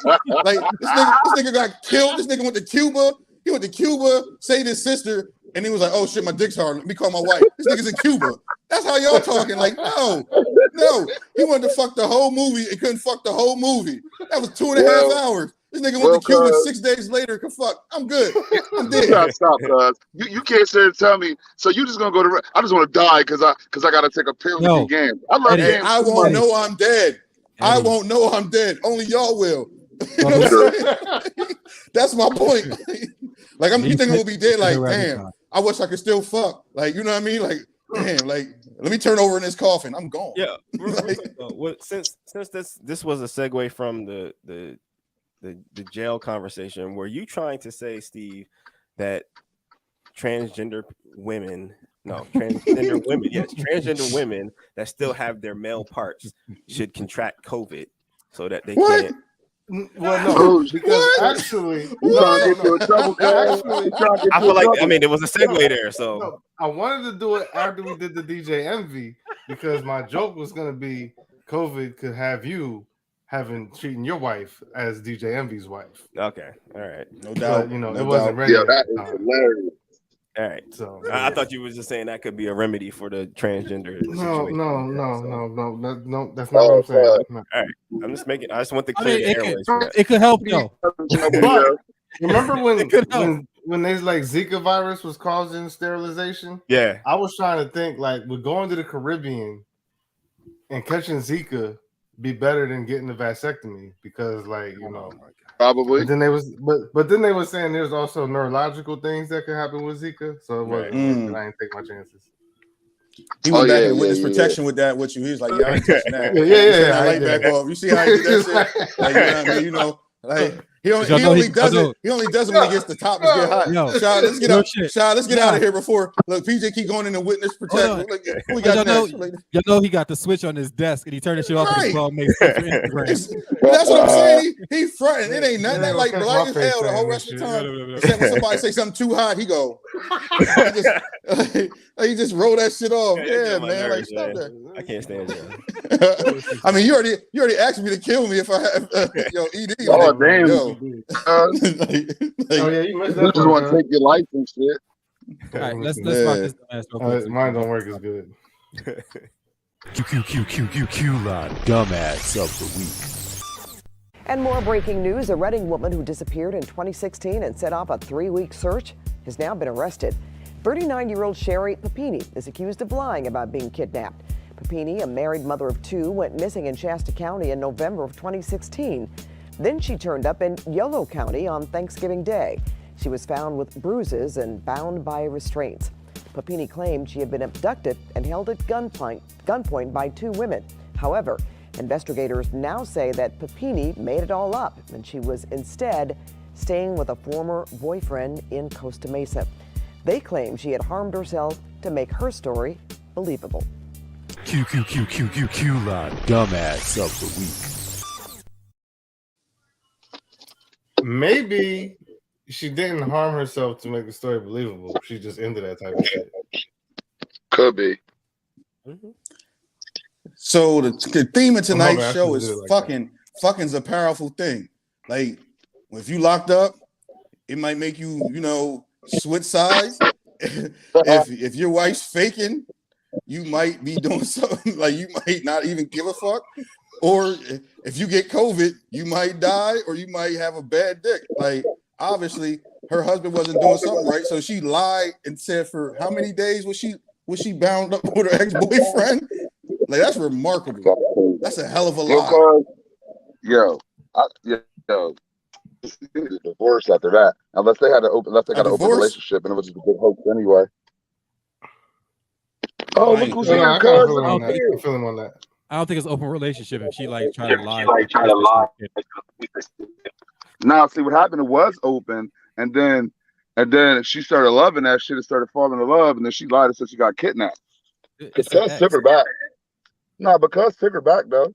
this nigga got killed. This nigga went to Cuba. He went to Cuba, saved his sister, and he was like, oh shit, my dick's hard. Let me call my wife. This nigga's in Cuba. That's how y'all talking. Like, no. He wanted to fuck the whole movie and couldn't fuck the whole movie. That was 2.5 hours. This nigga went to Cuba 6 days later. Could fuck. I'm good. I'm dead. Stop, cuz. You can't sit there and tell me. So you just gonna go to? I just want to die because I gotta take a pill to be game. I love Eddie, games. I won't know I'm dead. I won't know I'm dead. Only y'all will. You know what I'm saying? That's my point. Like you think I'm gonna be dead? Like, damn, I wish I could still fuck. Like, you know what I mean? Like, damn, like let me turn over in this coffin. I'm gone. Yeah. Since this was a segue from the jail conversation, were you trying to say, Steve, that transgender women that still have their male parts should contract COVID so that they can't? Well, no, because actually, I feel like it was a segue there. So no, I wanted to do it after we did the DJ Envy because my joke was gonna be COVID could have you treating your wife as DJ Envy's wife. Okay, all right, no doubt. But, it wasn't ready. Yeah, that is hilarious. All right, so I thought you were just saying that could be a remedy for the transgender situation. No, that's not what I'm saying. No. All right, I just want to clear the airways. It could help though. But remember when they like Zika virus was causing sterilization? Yeah, I was trying to think like we're going to the Caribbean and catching Zika be better than getting the vasectomy because probably. But then they were saying there's also neurological things that could happen with Zika, so it wasn't. I didn't take my chances. He went back in witness protection with that with you. He was like, "Yeah, I ain't touching that." Yeah. Light back off. You see how he did that shit? Like, you know what I mean? You know, like he only does it when he gets the topics get hot. Shah, let's get out. Shah, let's get out of here before PJ keep going into witness protection. Like, we got you know he got the switch on his desk and he turned the shit off and his makes that's what I'm saying. He fronting. It ain't nothing that like black as hell the whole rest of the time. Except when somebody say something too hot, he go. He just roll that shit off. Yeah, man. Like stop that. I can't stand it. I mean, you already asked me to kill me if I have ED. Oh damn. Yo. You missed that. You just want to take your life and shit. All right, let's rock this dumbass real quick. Mine don't work as good. Q line dumbass of the week. And more breaking news. A Reading woman who disappeared in 2016 and set off a 3-week search has now been arrested. 39-year-old Sherri Papini is accused of lying about being kidnapped. Papini, a married mother of 2, went missing in Shasta County in November of 2016. Then she turned up in Yolo County on Thanksgiving Day. She was found with bruises and bound by restraints. Papini claimed she had been abducted and held at gunpoint by 2 women. However, investigators now say that Papini made it all up and she was instead staying with a former boyfriend in Costa Mesa. They claim she had harmed herself to make her story believable. Q line dumbass of the week. Maybe she didn't harm herself to make the story believable. She just into that type of shit. Could be. So the theme of tonight's show is fucking. Fucking's a powerful thing. Like if you locked up, it might make you, switch sides. if your wife's faking, you might be doing something like you might not even give a fuck. Or if you get COVID, you might die or you might have a bad dick. Like, obviously, her husband wasn't doing something right. So she lied and said for how many days was she bound up with her ex-boyfriend? Like, that's remarkable. That's a hell of a lie. Yo, a divorce after that, unless they got an open relationship and it was just a good hoax anyway. Oh, look who's here, I cuz. can't feel him on that. I feel him on that. I don't think it's open relationship if she like try to lie. Now, see what happened? It was open, and then she started loving that shit and started falling in love, and then she lied and said she got kidnapped. Because took her back. No, because took her back though.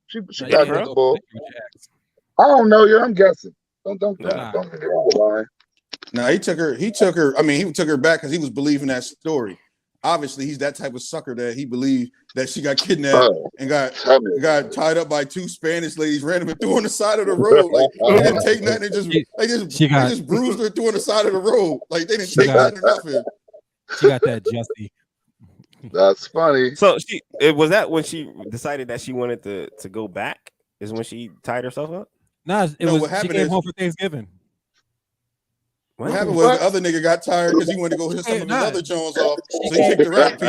She got this bull. I don't know, I'm guessing. Don't get lying. No, he took her. I mean, he took her back because he was believing that story. Obviously, he's that type of sucker that he believed that she got kidnapped and got tied up by two Spanish ladies, randomly threw on the side of the road. Like they didn't take nothing. They just bruised her, threw on the side of the road. Like they didn't take nothing or nothing. She got that Justy. That's funny. So was that when she decided that she wanted to go back? Is when she tied herself up? Nah, she came home for Thanksgiving. What happened was the other nigga got tired because he wanted to go hit some of his other Jones off. So he kicked her out.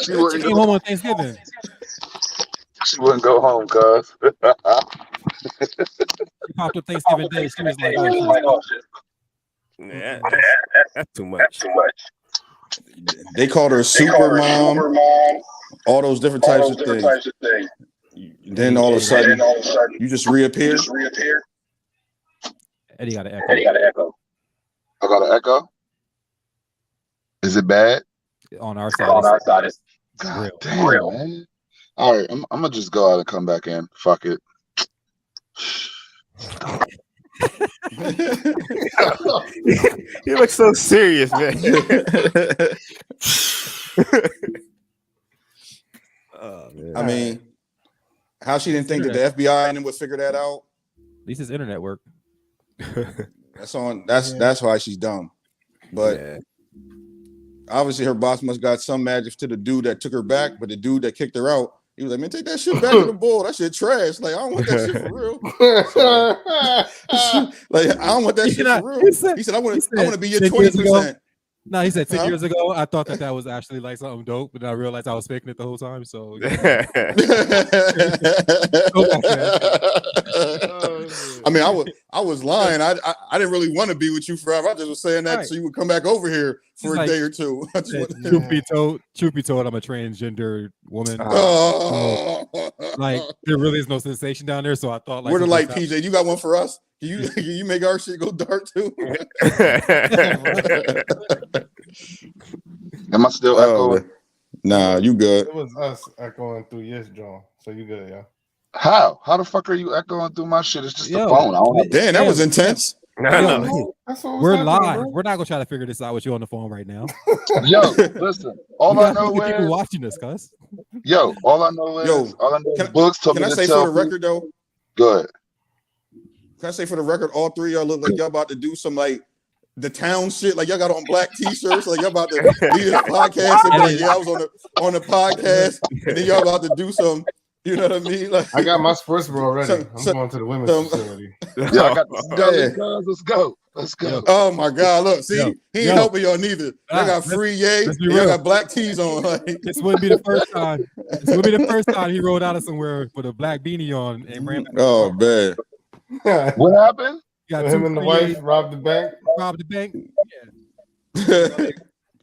She came home on Thanksgiving. She wouldn't go home, cuz. She popped up Thanksgiving Day. She was like, oh shit. Yeah, that's too much. They called her Supermom, all those different types of things. Then all of a sudden, you just reappear. Eddie got an echo. I got an echo. Is it bad? On our side. It's God damn, man. All right, I'm gonna just go out and come back in. Fuck it. You look so serious, man. Oh, man. I mean, how she didn't think that the FBI and them would figure that out? At least it's internet work. That's why she's dumb. But obviously her boss must got some magic to the dude that took her back, but the dude that kicked her out, he was like, man, take that shit back to the bull. That shit trash. Like, I don't want that shit for real. Like, I don't want that shit for real. He said, I want to be your 20%. No, he said 10 years ago, I thought that was actually like something dope, but I realized I was faking it the whole time. So, I mean, I was lying. I didn't really want to be with you forever. I just was saying that so you would come back over here for a day or two. Truth be told, I'm a transgender woman. Like, there really is no sensation down there. So I thought, like, we're the light, PJ. You got one for us? Can you make our shit go dark too? Am I still echoing? Nah, you good. It was us echoing through yes, John. So you good, yeah. How the fuck are you echoing through my shit? It's just the phone. Damn, that was intense. We're live. We're not gonna try to figure this out with you on the phone right now. Yo, listen. All I know is people watching this, cuz. Yo, all I know is books told me to tell. Can I say for the record though? Good. Can I say for the record, all three of y'all look like y'all about to do some like the town shit, like y'all got on black t-shirts, like y'all about to leave this podcast and be like, I was on the podcast, and then y'all about to do some, you know what I mean? Like, I got my sports bra already. I'm going to the women's facility. Yeah, I got the Let's go. Oh my God! Look, see, he ain't helping y'all neither. Y'all got free yay. Y'all got black tees on. Like. This wouldn't be the first time. This would be the first time he rolled out of somewhere with a black beanie on and ran. Oh man. What happened? Got him and the wife robbed the bank. Yeah.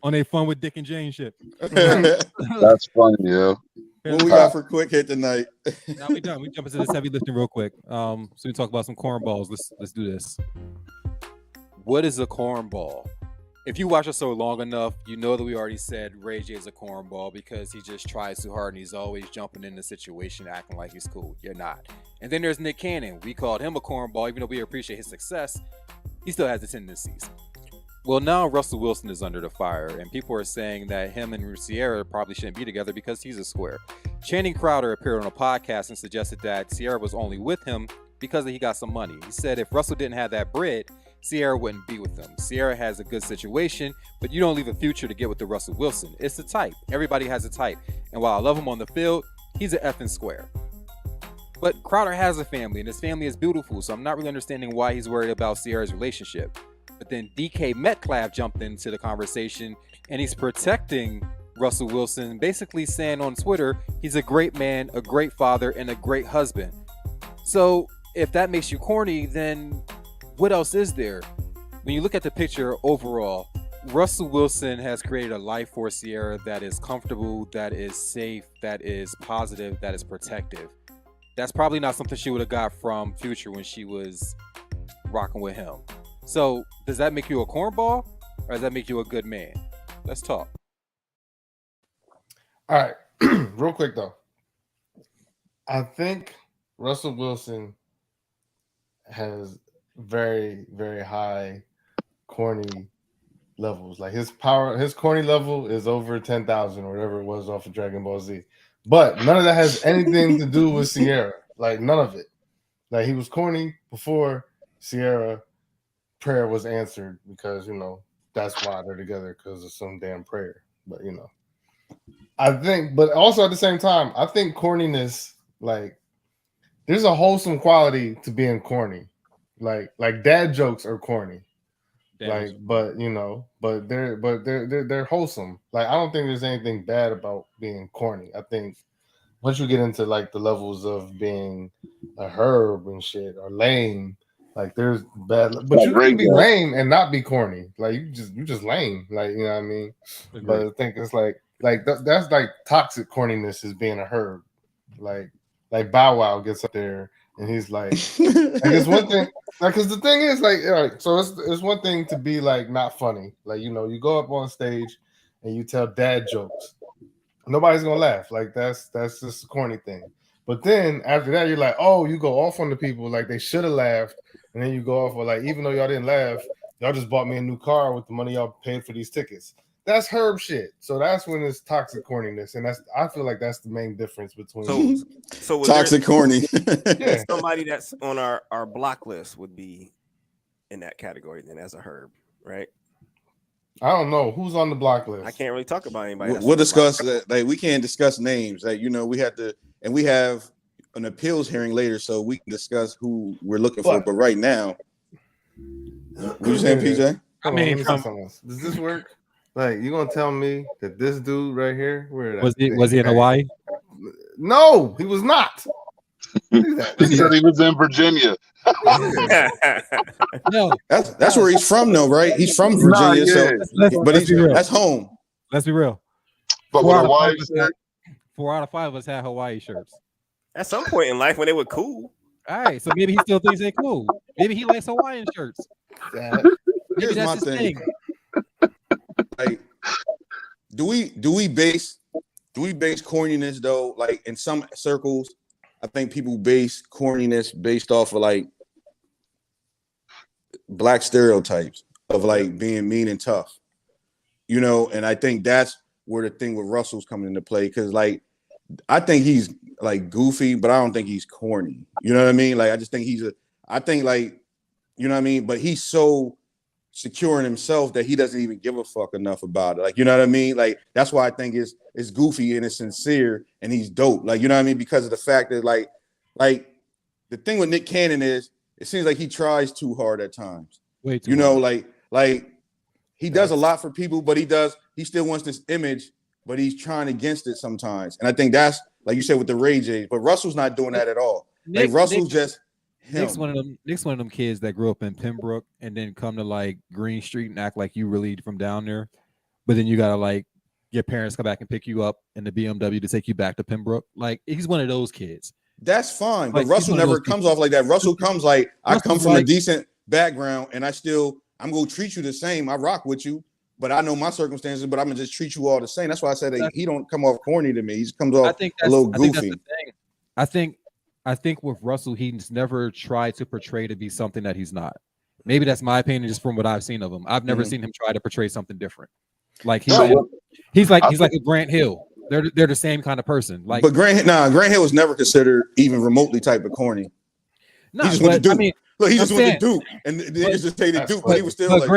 On a fun with Dick and Jane shit. That's funny, yo. What we got for quick hit tonight? Now we done. We jump into this heavy lifting real quick. So we talk about some cornballs. Let's do this. What is a cornball? If you watch us so long enough, you know that we already said Ray J is a cornball because he just tries too hard and he's always jumping in the situation acting like he's cool. You're not. And then there's Nick Cannon. We called him a cornball, even though we appreciate his success. He still has the tendencies. Well, now Russell Wilson is under the fire, and people are saying that him and Sierra probably shouldn't be together because he's a square. Channing Crowder appeared on a podcast and suggested that Sierra was only with him because he got some money. He said if Russell didn't have that bread, Sierra wouldn't be with him. Sierra has a good situation, but you don't leave a future to get with the Russell Wilson. It's the type. Everybody has a type. And while I love him on the field, he's an effing square. But Crowder has a family, and his family is beautiful, so I'm not really understanding why he's worried about Sierra's relationship. But then DK Metcalf jumped into the conversation, and he's protecting Russell Wilson, basically saying on Twitter, he's a great man, a great father, and a great husband. So if that makes you corny, then what else is there? When you look at the picture overall, Russell Wilson has created a life for Sierra that is comfortable, that is safe, that is positive, that is protective. That's probably not something she would have got from Future when she was rocking with him. So does that make you a cornball, or does that make you a good man? Let's talk. All right, real quick though. I think Russell Wilson has very, very high corny levels. Like his corny level is over 10,000 or whatever it was off of Dragon Ball Z. But none of that has anything to do with Sierra. Like none of it. Like he was corny before Sierra prayer was answered because that's why they're together, because of some damn prayer. But I think, but also at the same time, I think corniness, like there's a wholesome quality to being corny. Like dad jokes are corny. But they're wholesome. Like I don't think there's anything bad about being corny. I think once you get into like the levels of being a herb and shit or lame, like there's bad, but you can be lame and not be corny. Like you just lame. Like you know what I mean. Agreed. But I think it's like that's like toxic corniness is being a herb. Like Bow Wow gets up there and he's like it's one thing. Like, because the thing is, like, all right, so it's one thing to be like not funny. Like, you go up on stage and you tell dad jokes. Nobody's gonna laugh. Like that's just a corny thing. But then after that, you're like, oh, you go off on the people like they should have laughed, and then you go off with like, even though y'all didn't laugh, y'all just bought me a new car with the money y'all paid for these tickets. That's herb shit. So that's when it's toxic corniness, and I feel like that's the main difference between so toxic corny. Yeah, somebody that's on our block list would be in that category then as a herb, right? I don't know who's on the block list. I can't really talk about anybody. We'll discuss that. Like we can't discuss names. Like we have to, and we have an appeals hearing later, so we can discuss who we're looking for. But right now, what you saying, PJ? I mean, does this work? Like you gonna tell me that this dude right here, was he in Hawaii? No, he was not. He said he was in Virginia. No, that's where he's from, though, right? He's from Virginia, that's home. Let's be real. But with Hawaii shirt, 4 out of 5 of us had Hawaii shirts. At some point in life when they were cool. All right, so maybe he still thinks they're cool. Maybe he likes Hawaiian shirts. Here's my thing. Like, do we base corniness though? Like in some circles, I think people base corniness based off of like black stereotypes of like being mean and tough, and I think that's where the thing with Russell's coming into play, because like I think he's like goofy, but I don't think he's corny. You know what I mean? Like I just think but he's so secure in himself that he doesn't even give a fuck enough about it. Like, you know what I mean? Like, that's why I think it's goofy and it's sincere and he's dope. Like, you know what I mean? Because of the fact that like the thing with Nick Cannon is it seems like he tries too hard at times. Way too hard. Like he does a lot for people, but he still wants this image, but he's trying against it sometimes. And I think that's like you said with the Ray J's, but Russell's not doing that at all. Russell's just Nick's one of them kids that grew up in Pembroke and then come to like Green Street and act like you really from down there, but then you gotta like your parents come back and pick you up in the BMW to take you back to Pembroke. Like he's one of those kids. That's fine, but Russell never comes off like that. Russell comes like I come from a decent background and I'm gonna treat you the same. I rock with you, but I know my circumstances. But I'm gonna just treat you all the same. That's why I said that he don't come off corny to me. He comes off a little goofy. I think with Russell, he's never tried to portray to be something that he's not. Maybe that's my opinion, just from what I've seen of him. I've never seen him try to portray something different. Like he's like a Grant Hill. They're the same kind of person. Like, but Grant Hill was never considered even remotely type of corny. No, he just went to Duke. Look, he just went to Duke, and they just stated Duke, but he was still. But like,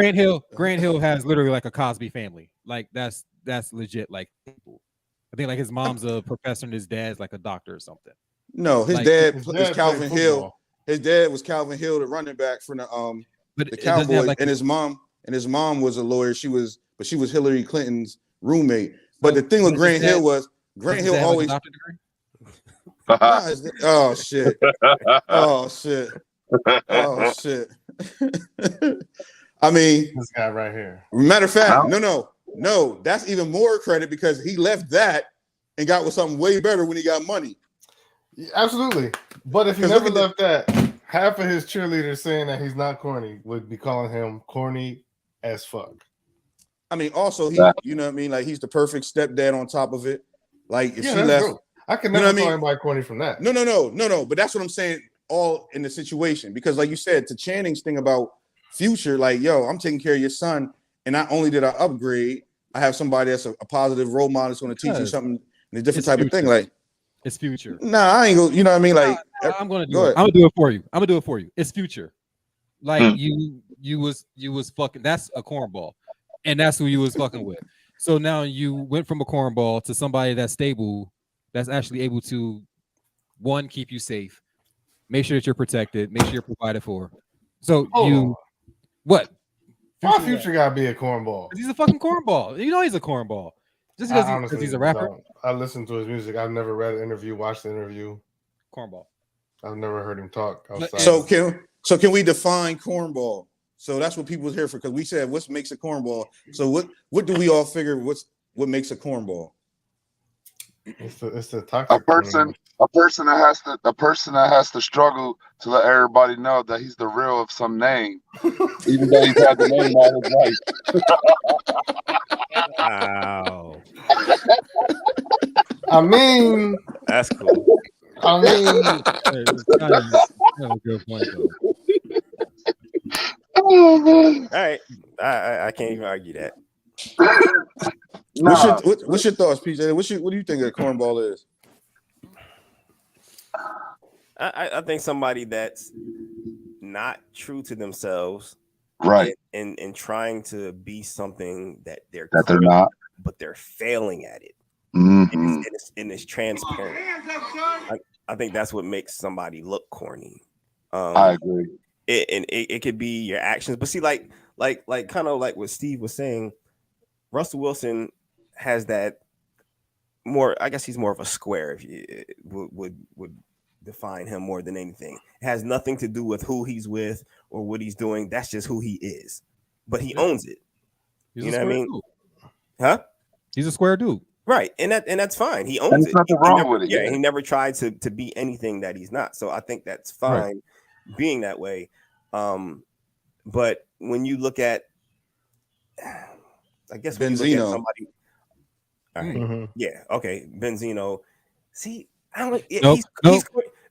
Grant Hill has literally like a Cosby family. Like that's legit. Like I think like his mom's a professor and his dad's like a doctor or something. No, his dad is Calvin Hill. His dad was Calvin Hill, the running back from the Cowboys, and his mom was a lawyer. She was Hillary Clinton's roommate. But the thing with Grant Hill was Grant Hill always. Oh shit! Oh shit! Oh shit! I mean, This guy right here. matter of fact, no, that's even more credit because he left that and got with something way better when he got money. Yeah, absolutely. But if he never left that, half of his cheerleaders saying that he's not corny would be calling him corny as fuck. I mean, also he, you know what I mean? Like he's the perfect stepdad on top of it. Like if she left, dope. I can never call anybody corny from that. No. But that's what I'm saying. All in the situation because, like you said, to Channing's thing about Future, like yo, I'm taking care of your son, and not only did I upgrade, I have somebody that's a positive role model that's going to teach you something, and a different type of thing. Like it's Future. Nah, I ain't gonna. You know what I mean? Like I'm gonna do it. I'm gonna do it for you. I'm gonna do it for you. It's Future. Like you was fucking. That's a cornball, and that's who you was fucking with. So now you went from a cornball to somebody that's stable, that's actually able to, one, keep you safe, make sure that you're protected, make sure you're provided for. So what? Why Future gotta be a cornball? He's a fucking cornball. You know he's a cornball. Just because he's a rapper. I listen to his music. I've never read an interview, watched the interview. Cornball. I've never heard him talk outside. So can we define cornball? So that's what people was here for because we said what makes a cornball. So what do we all figure what makes a cornball? It's the toxic a person that has to struggle to let everybody know that he's the real of some name, even though he's had the name all his life. Wow. I mean, that's cool. I mean, that's a good point though. All right, I can't even argue that. What's your thoughts, PJ? What do you think a cornball is? I think somebody that's not true to themselves, right, and trying to be something that they're not, but they're failing at it, and it's transparent. I think that's what makes somebody look corny. I agree. It could be your actions, but see, like kind of like what Steve was saying, Russell Wilson has that more. I guess he's more of a square. If you would define him more than anything, it has nothing to do with who he's with or what he's doing. That's just who he is. But he owns it. He's you know what I mean? Dude. Huh? He's a square dude. Right, and that's fine. He owns it. Nothing wrong with it. Yeah, he never tried to be anything that he's not. So I think that's fine being that way. But when you look at, I guess when you look at somebody, all right, yeah, okay, Benzino. See, I don't. He's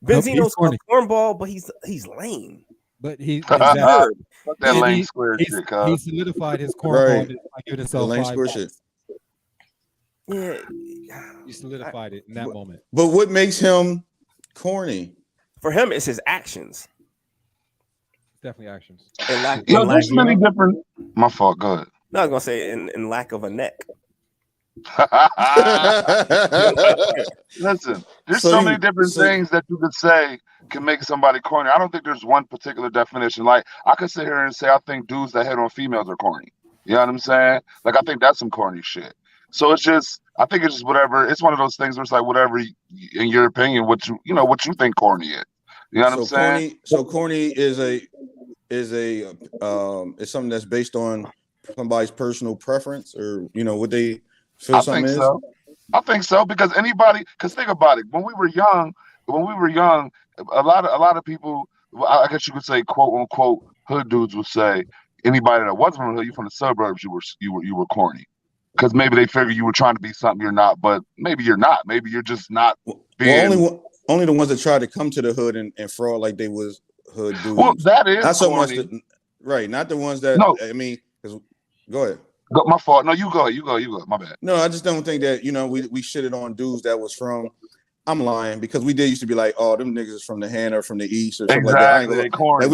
Benzino's a cornball, but he's lame. But he that lame square shit. He solidified his cornball by giving himself lame 5 square bucks. shit. Yeah, he solidified it in that moment. But what makes him corny? For him, it's his actions. Definitely actions. There's many different. My fault. Go ahead. No, I was gonna say in lack of a neck. Listen, there's so many different things that you could say can make somebody corny. I don't think there's one particular definition. Like I could sit here and say I think dudes that hit on females are corny. You know what I'm saying? Like I think that's some corny shit. So I think it's just whatever. It's one of those things where it's like whatever, in your opinion, what you think corny is. You know what I'm saying? Corny is something that's based on somebody's personal preference or what they feel something is. I think so because think about it. When we were young, a lot of people, I guess you could say, quote unquote, hood dudes would say anybody that wasn't from the hood, you from the suburbs, you were corny. Because maybe they figure you were trying to be something you're not, but maybe you're not. Maybe you're just not being. Only the ones that tried to come to the hood and fraud like they was hood dudes. Well, that is not so corny. much, right? Not the ones that. No. I mean, go ahead. My fault. No, you go. You go. My bad. No, I just don't think that we shitted on dudes that was from. I'm lying because we used to be like, oh, them niggas is from the hand or from the east or something like that. I ain't gonna, like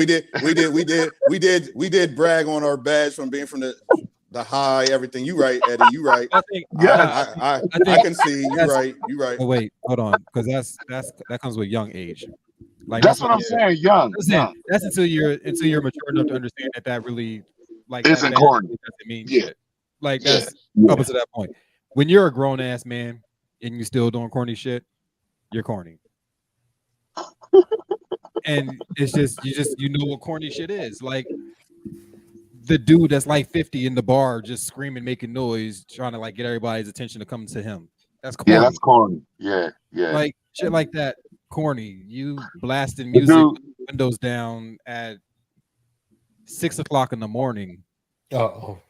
we did brag on our badge from being from the high, everything. You right, Eddie. You right. I think, I can see you right. You right. Oh, wait, hold on, because that comes with young age. Like that's what I'm saying. Young. That's until you're mature enough to understand that really isn't corny. Doesn't mean shit. Like that's up to that point. When you're a grown ass man and you still doing corny shit, you're corny. And it's just you know what corny shit is. Like the dude that's like 50 in the bar just screaming, making noise, trying to like get everybody's attention to come to him. That's corny. Yeah, that's corny. Yeah. Like shit like that, corny. You blasting music, windows down at 6 o'clock in the morning.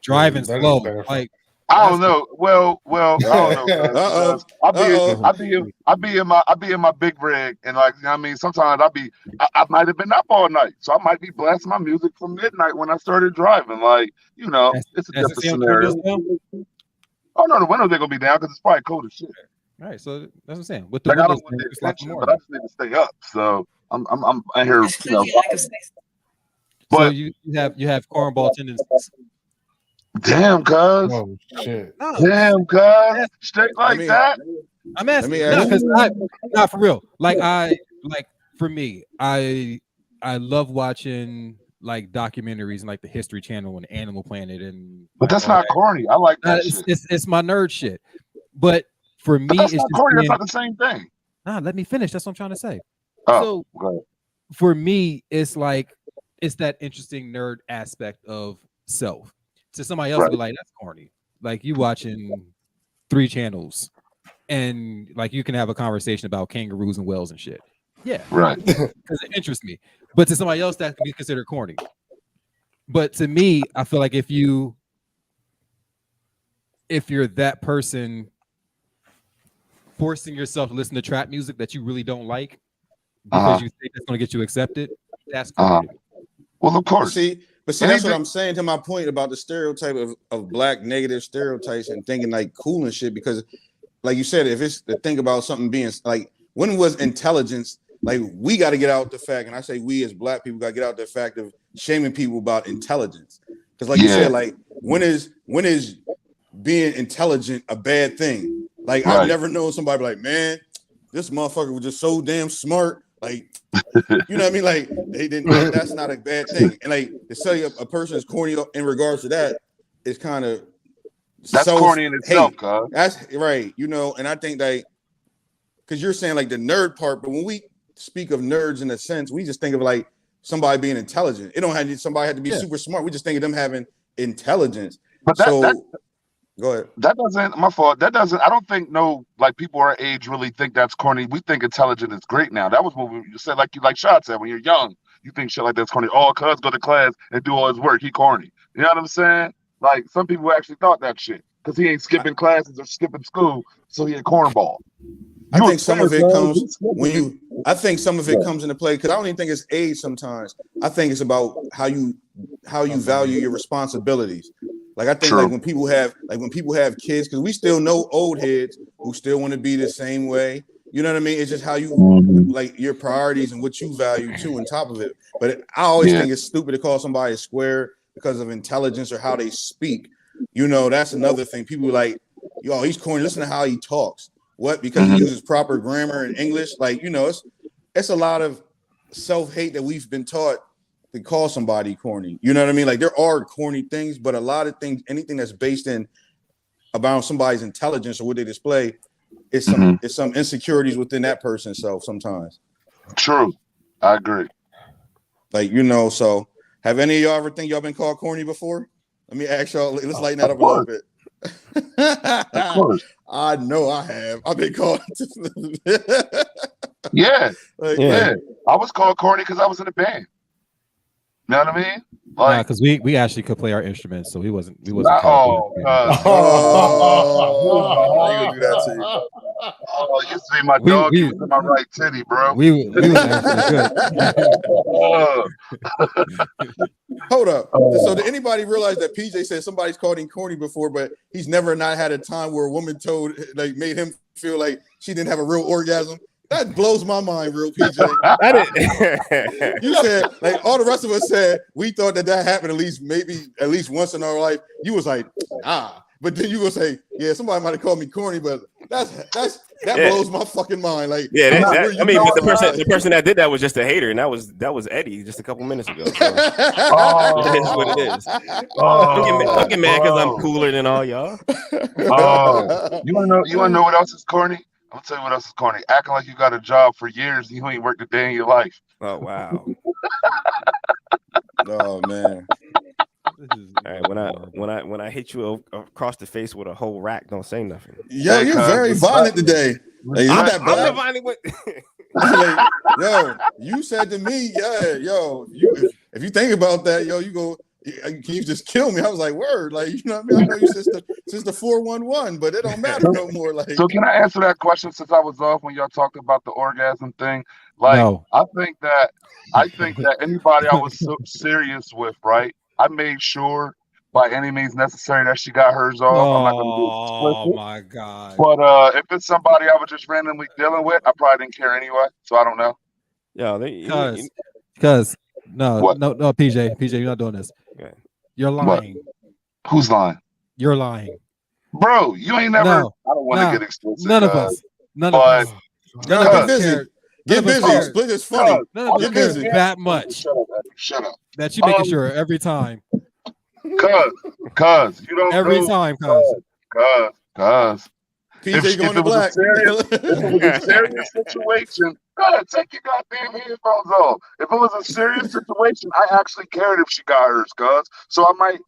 Driving slow. Like I don't know. Well, I don't know. I be in my big rig, and like, you know what I mean, sometimes I might have been up all night, so I might be blasting my music from midnight when I started driving. Like, you know, it's a different scenario. Oh no, the windows ain't gonna be down because it's probably cold as shit. All right, so that's what I'm saying. With the Like, I windows don't want down, the it's like attention, morning. but I just need to stay up. So I'm in here, you know. So you have cornball tendencies. Damn, cuz. Oh shit. Damn, cuz. Straight like that. I'm asking. Not for real. For me, I love watching like documentaries and like the History Channel and Animal Planet But that's not corny. I like that shit. It's my nerd shit. But for me, that's it's not corny. That's not the same thing. Nah, let me finish. That's what I'm trying to say. So for me, it's like it's that interesting nerd aspect of self. To somebody else, be like, that's corny. Like you watching 3 channels, and like you can have a conversation about kangaroos and whales and shit. Yeah, right. Because it interests me. But to somebody else, that can be considered corny. But to me, I feel like if you're that person forcing yourself to listen to trap music that you really don't like because you think that's going to get you accepted, that's corny. Well, of course. But see, that's what I'm saying to my point about the stereotype of black negative stereotypes and thinking like cool and shit. Because, like you said, if it's the thing about something being like, when was intelligence? Like, we got to get out the fact, and I say we as black people got to get out the fact of shaming people about intelligence. Because, like you said, like when is being intelligent a bad thing? Like, I've never known somebody like, man, this motherfucker was just so damn smart. Like, you know what I mean? Like, they didn't. That's not a bad thing. And like to say a person is corny in regards to that is kind of that's corny in itself, cuz. That's right. You know, and I think that because you're saying like the nerd part, but when we speak of nerds in a sense, we just think of like somebody being intelligent. It don't have somebody had to be super smart. We just think of them having intelligence. But go ahead. That doesn't, my fault. That doesn't, I don't think like people our age really think that's corny. We think intelligent is great now. That was what we said, like Shot said, when you're young, you think shit like that's corny. Oh, cuz go to class and do all his work. He corny. You know what I'm saying? Like some people actually thought that shit because he ain't skipping classes or skipping school, so he a cornball. I think some of it comes I think some of it comes into play because I don't even think it's age sometimes. I think it's about how you value your responsibilities. Like I think like when people have kids, because we still know old heads who still want to be the same way. You know what I mean? It's just how you like your priorities and what you value too on top of it. But I always think it's stupid to call somebody a square because of intelligence or how they speak. You know, that's another thing. People are like, yo, he's corny. Listen to how he talks. What? Because he uses proper grammar and English. Like, you know, it's a lot of self-hate that we've been taught to call somebody corny. You know what I mean? Like there are corny things, but a lot of things, anything that's based in about somebody's intelligence or what they display, it's some insecurities within that person's self sometimes. True. I agree. Like, you know, so have any of y'all ever think y'all been called corny before? Let me ask y'all, let's lighten that up a little bit. Of course. I know I have. I've been called. Yeah. I was called corny because I was in a band. You know what I mean? Like, because we actually could play our instruments, so we wasn't. Oh, you do that to you. Oh, you see my dog in my right titty, bro. We was actually good. Hold up. So did anybody realize that PJ said somebody's called him corny before, but he's never not had a time where a woman made him feel like she didn't have a real orgasm? That blows my mind, real PJ. You said, like all the rest of us said, we thought that happened at least once in our life. You was like, but then you will say, yeah, somebody might have called me corny, but that blows my fucking mind. Like, but the person that did that was just a hater, and that was Eddie just a couple minutes ago. So. That's what it is. Don't get mad because I'm cooler than all y'all. You wanna know what else is corny? I'm gonna tell you what else is corny. Acting like you got a job for years and you ain't worked a day in your life. Oh wow. Oh man. All right, when I hit you across the face with a whole rack, don't say nothing. Yo, you're very violent today. Like, isn't that black? I'm violent with. Like, yo, you said to me, yeah, yo, if you think about that, yo, you go, can you just kill me? I was like, word, like, you know what I mean? I know you since the 411, but it don't matter no more. Like, so can I answer that question since I was off when y'all talked about the orgasm thing? Like, No. I think that anybody I was so serious with, right? I made sure by any means necessary that she got hers off. I'm not gonna do Oh explicit. my god. But if it's somebody I was just randomly dealing with, I probably didn't care anyway. So I don't know. Yeah, Because no, What? no, PJ, you're not doing this. Okay. You're lying. What? Who's lying? You're lying. Bro, you ain't never. No, I don't want to get explicit. None of us. None of But us. None of us busy. cared. Get None of us busy. cared. Split is funny. None of us Get cared busy. that much. Shut up. That you making sure every time. Cause you don't Every know. time, Cause. PJ going to it was black. if it was a serious situation, go ahead, take your goddamn headphones off. If it was a serious situation, I actually cared if she got hers, cuz. So I might,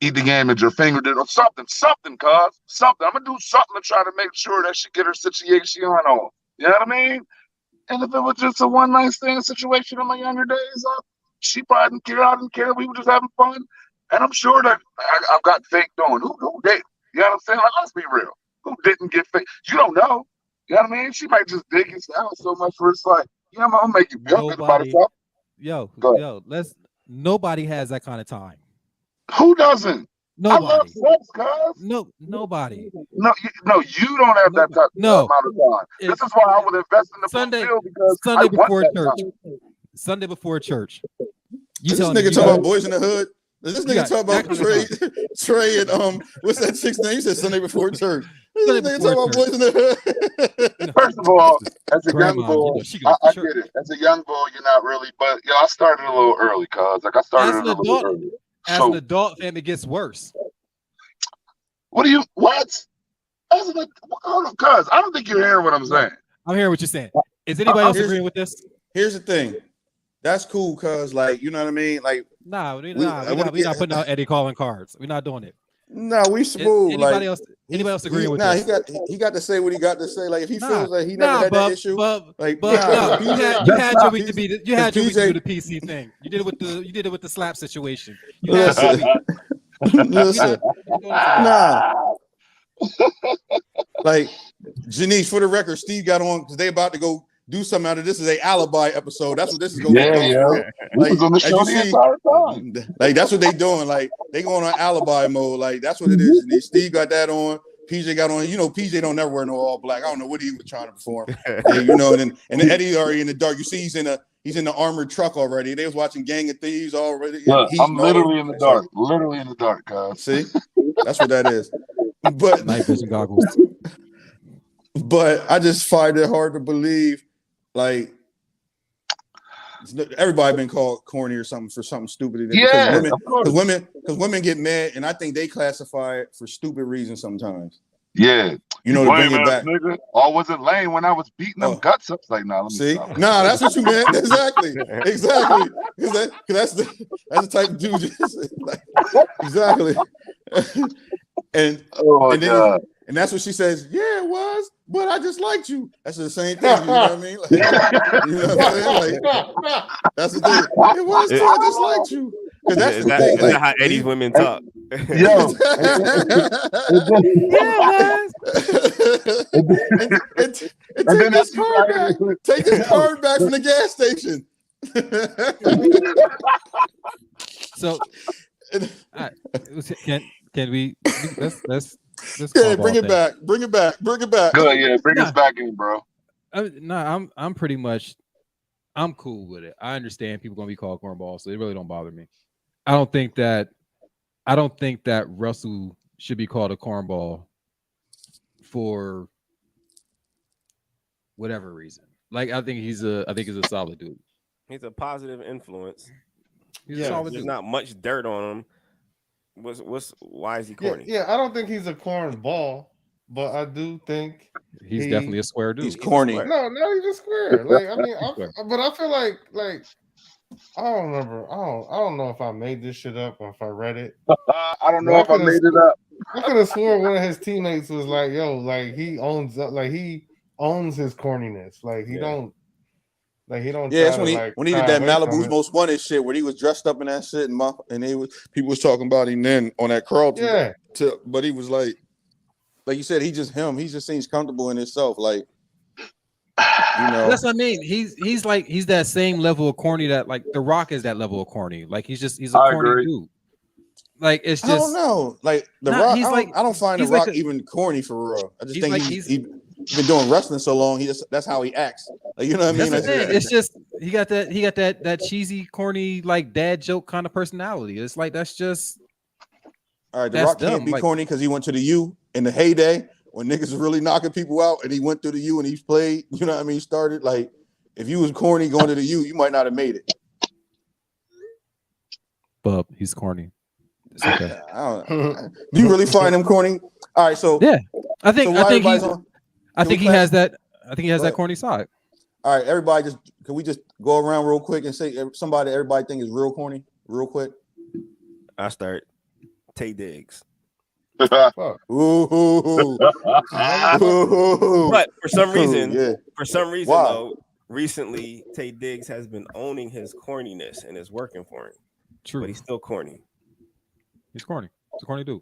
eat the image or fingered it or something, cuz. Something. I'm gonna do something to try to make sure that she get her situation on. You know what I mean? And if it was just a one night stand situation in my younger days, she probably didn't care. I didn't care. We were just having fun. And I'm sure that I've got fake doing. Who did? You know what I'm saying? Like, let's be real. Who didn't get fake? You don't know. You know what I mean? She might just dig it down so much for it's like, I'm gonna make you feel good about it. Nobody has that kind of time. Who doesn't? Nobody. I love sex, cuz. Nobody. No, you don't have that type amount of time. This is why I would invest in the Sunday because Sunday I before want that church. time. Sunday before church. This nigga talking about boys in the hood. This nigga talking about Trey and what's that chick's name? You said Sunday before church. This nigga talking about boys in the hood. First of all, as a young boy, I get it. As a young boy, you're not really, but I started a little early, cuz like I started a little early. As an adult, fam, it gets worse. What? As an adult, cuz I don't think you're hearing what I'm saying. I'm hearing what you're saying. Is anybody else agreeing with this? Here's the thing. That's cool, cuz like, you know what I mean? Like, we're not putting out Eddie calling cards. We're not doing it. No, we smooth. Anybody else agreeing with this? He got to say what he got to say. Like if he feels like he never had that issue, you had your week to be you had your week to do the PC thing. You did it with the slap situation. Listen. Like Janice, for the record, Steve got on because they about to go do something out of this. Is a alibi episode. That's what this is going to be. Like, was on the show the entire time. Like that's what they doing. Like they going on alibi mode. Like that's what it is. And Steve got that on. PJ got on. PJ don't never wear no all black. I don't know what he was trying to perform. And then Eddie already in the dark. You see, he's in the armored truck already. They was watching Gang of Thieves already. Yeah, I'm literally in the dark. Literally in the dark, guys. See, that's what that is. But night vision goggles. But I just find it hard to believe, like everybody been called corny or something for something stupid. Yeah, because women get mad, and I think they classify it for stupid reasons sometimes. Yeah, to bring it back. Nigga. Or was it lame when I was beating them guts up? Like, nah, let me see. stop. Nah, that's what you meant. Exactly. Because that's the type of dude. Like, exactly. And that's what she says. Yeah, it was, but I just liked you. That's the same thing. You know what I mean? Like, you know what I'm saying? Like, that's the thing. It was too. I just liked you. Because that's the thing. That's how Eddie's women talk. Yo. And take this card back. Take this card back from the gas station. So, can we? Let's bring it back. Bring it back. Good, yeah, bring us back in, bro. I'm pretty much. I'm cool with it. I understand people gonna be called cornball, so it really don't bother me. I don't think that Russell should be called a cornball for whatever reason. Like I think he's a solid dude. He's a positive influence. There's not much dirt on him. Why is he corny? Yeah, I don't think he's a cornball, but I do think He's definitely a square dude. He's corny. No, not even square. Like I mean, but I feel like I don't remember. I don't know if I made this shit up or if I read it. I don't know if I made it up. I could have sworn one of his teammates was like, "Yo, like he owns his corniness. Like he don't." Like he don't. Yeah, that's when he did that Malibu's Malibu's Most Wanted shit where he was dressed up in that shit and people was talking about him then on that Carlton. Yeah. But he was like you said, he just seems comfortable in himself. Like, you know, that's what I mean. He's that same level of corny that like The Rock is that level of corny. Like he's a corny dude. Like it's just I don't know. Like The Rock, I don't find The Rock even corny for real. I just think he's been doing wrestling so long. That's how he acts. Like, you know what I mean? It's just he got that cheesy, corny, like dad joke kind of personality. It's like that's just all right. The Rock can't be corny because he went to the U in the heyday when niggas was really knocking people out, and he went through the U and he played. You know what I mean? Started like if you was corny going to the U, you might not have made it. Bub, he's corny. It's okay. Do you really find him corny? All right, so yeah, I think he has that. I think he has that corny side. All right, everybody, can we just go around real quick and say everybody think is real corny, real quick? I start. Tay Diggs. Ooh. But for some reason, Wow. though, recently Tay Diggs has been owning his corniness and it's working for him. True, but he's still corny. He's corny. He's a corny dude.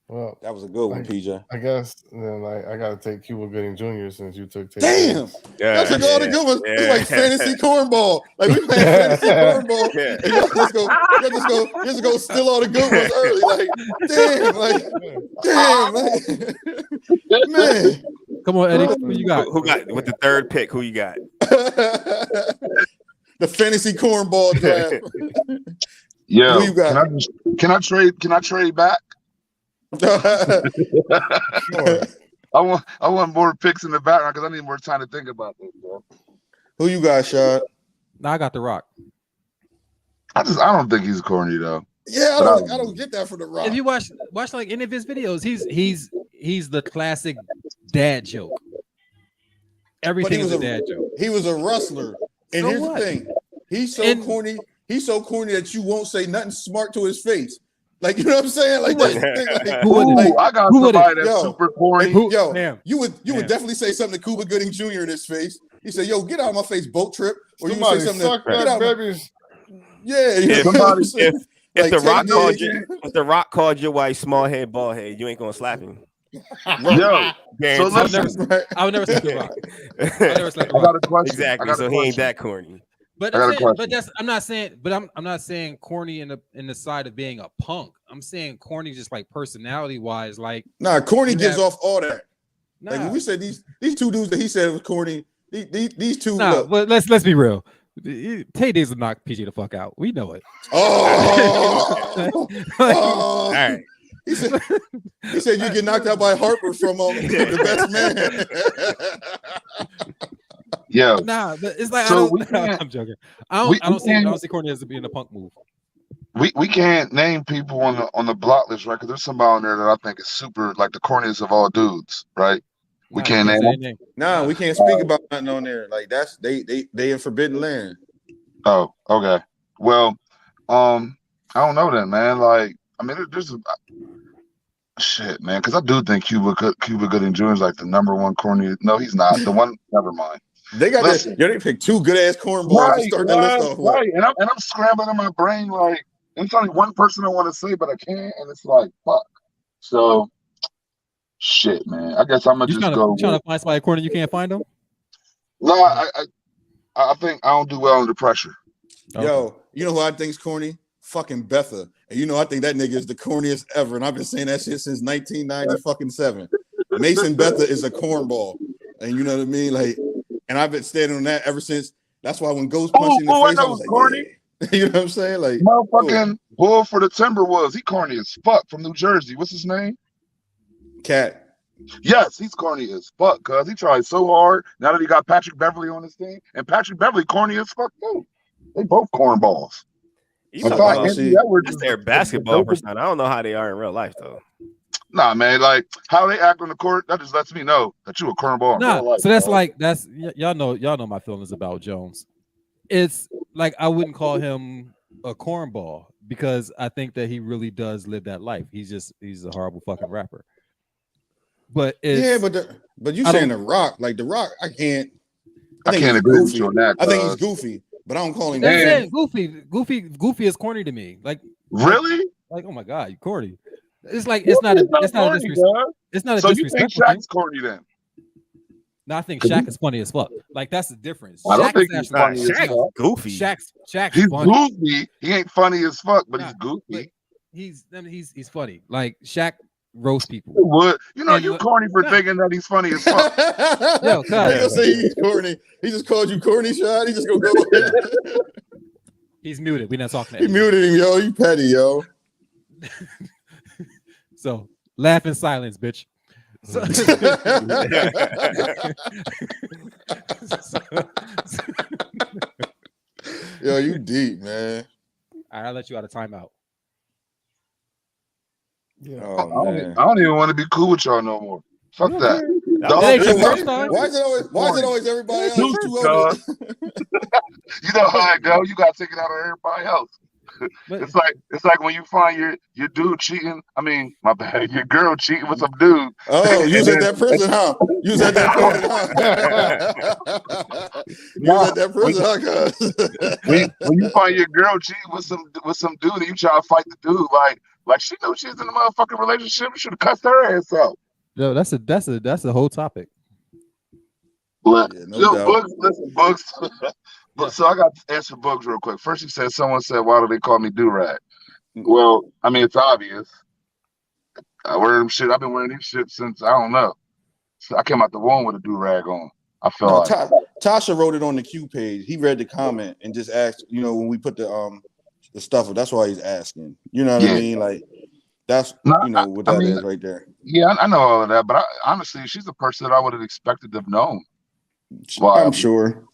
Well, that was a good one, PJ. I guess then I gotta take Cuba Gooding Jr. since you took. Damn, that's all the good ones. It's like fantasy cornball. Like we playing fantasy cornball. And y'all just go steal all the good ones early. Like man. Come on, Eddie. Who you got? Who got with the third pick? Who you got? The fantasy cornball draft. Yeah. Who you got? Can I trade back? Sure. I want more picks in the background because I need more time to think about this, bro. Who you got, Shad? No, I got The Rock. I don't think he's corny though. Yeah, I don't get that for The Rock. If you watch like any of his videos, he's the classic dad joke. Everything is a dad joke. He was a wrestler, and here's the thing: he's so corny. He's so corny that you won't say nothing smart to his face. Like, you know what I'm saying? Like, that's the thing. Like, I got somebody that's super corny. You would definitely say something to Cuba Gooding Jr. in his face. He said, "Yo, get out of my face, boat trip." Or you say something suck that babies. Yeah, if like, The Rock called your wife small head, bald head, you ain't gonna slap him. Yo, so I would never slap The Rock. I never slap The Rock. I got a question. Exactly. So he ain't that corny. But I'm not saying corny in the side of being a punk. I'm saying corny just like personality wise, like corny gives off all that. Nah. Like when we said these two dudes that he said was corny, these two. Nah, but let's be real. Tay Diggs will knock PG the fuck out. We know it. Oh, all right. He said you get knocked out by Harper from The Best Man. Yeah. Nah, but it's like So I'm joking. I don't see corny as being a punk move. We can't name people on the block list, right? Because there's somebody on there that I think is super, like the corniest of all dudes, right? We can't name them. No, we can't speak about nothing on there. Like that's they in forbidden land. Oh, okay. Well, I don't know then, man. Like, I mean, there's shit, man. Because I do think Cuba Gooding Jr. is like the number one corny. No, he's not. The one. Never mind. They got this. They picked two good ass cornballs to start that list off with. Right, and I'm scrambling in my brain like, and it's only one person I want to say, but I can't, and it's like, fuck. So, shit, man. I guess I'm gonna just go. Trying to find somebody corny you can't find them. No, I think I don't do well under pressure. Okay. Yo, you know who I think is corny? Fucking Betha. And you know I think that nigga is the corniest ever, and I've been saying that shit since 1997. Mason Betha is a cornball, and you know what I mean, like. And I've been standing on that ever since. That's why when Ghost punched in the face, I was like, corny. Yeah. You know what I'm saying? Like, motherfucking Bull for the Timberwolves. He corny as fuck from New Jersey. What's his name? Cat. Yes, he's corny as fuck, cuz he tried so hard. Now that he got Patrick Beverly on his team, and Patrick Beverly corny as fuck too. They both cornballs. That's their basketball persona. I don't know how they are in real life though. Nah, man, like how they act on the court, that just lets me know that you a cornball in real Nah, life. so that's dog. like y'all know my feelings about Jones. It's like I wouldn't call him a cornball because I think that he really does live that life. He's a horrible fucking rapper. But it's, but you I saying don't- the Rock, like the Rock, I can't I think can't he's agree with goofy. you on that. I think he's cuz. goofy, but I don't call him that's goofy. it. Goofy is corny to me. Like Really? like oh my god, you corny. It's like it's not a corny, disrespect. dog. It's not a So you think disrespectful thing. Shaq's corny then? No, I think Shaq is funny as fuck. Like that's the difference. I don't Shaq think is he's actually funny as fuck. Goofy. Shaq's He's funny. goofy. He ain't funny as fuck, but he's Nah, goofy. but he's funny. Like Shaq roast people. Who would? You know, And you look- corny for nah. thinking that he's funny as fuck. Yo, How you gonna say he's corny? He just called you corny, shot. He just gonna go. He's muted. We're not talking to He him. muted him, yo. You petty, yo. So laugh in silence, bitch. So, Yo, you deep, man. I'll let you out of timeout. Oh man. I don't even want to be cool with y'all no more. Fuck that. That ain't your first Why, time. why is it always everybody else? Deuces, Two others? You know how it go. You gotta take it out on everybody else. But- It's like when you find your dude cheating. I mean, my bad. Your girl cheating with some dude. Oh, you was at that prison, huh? You was at that prison, huh? You was at that prison, huh? When you find your girl cheating with some dude and you try to fight the dude, like she knew she was in a motherfucking relationship, you should have cussed her ass out. Yo, that's a whole topic. But Yeah, no yo, doubt. Bugs, listen, Bugs. But so I got to answer Bugs real quick. First, someone said, "Why do they call me do-rag?" Well, I mean, it's obvious. I wear them shit. I've been wearing these shit since I don't know. So I came out the womb with a do-rag on. I felt like Tasha wrote it on the Q page. He read the comment and just asked, when we put the stuff. That's why he's asking. You know what I mean? Like that's what that is right there. Yeah, I know all of that, but honestly, she's a person that I would have expected to have known. I'm sure.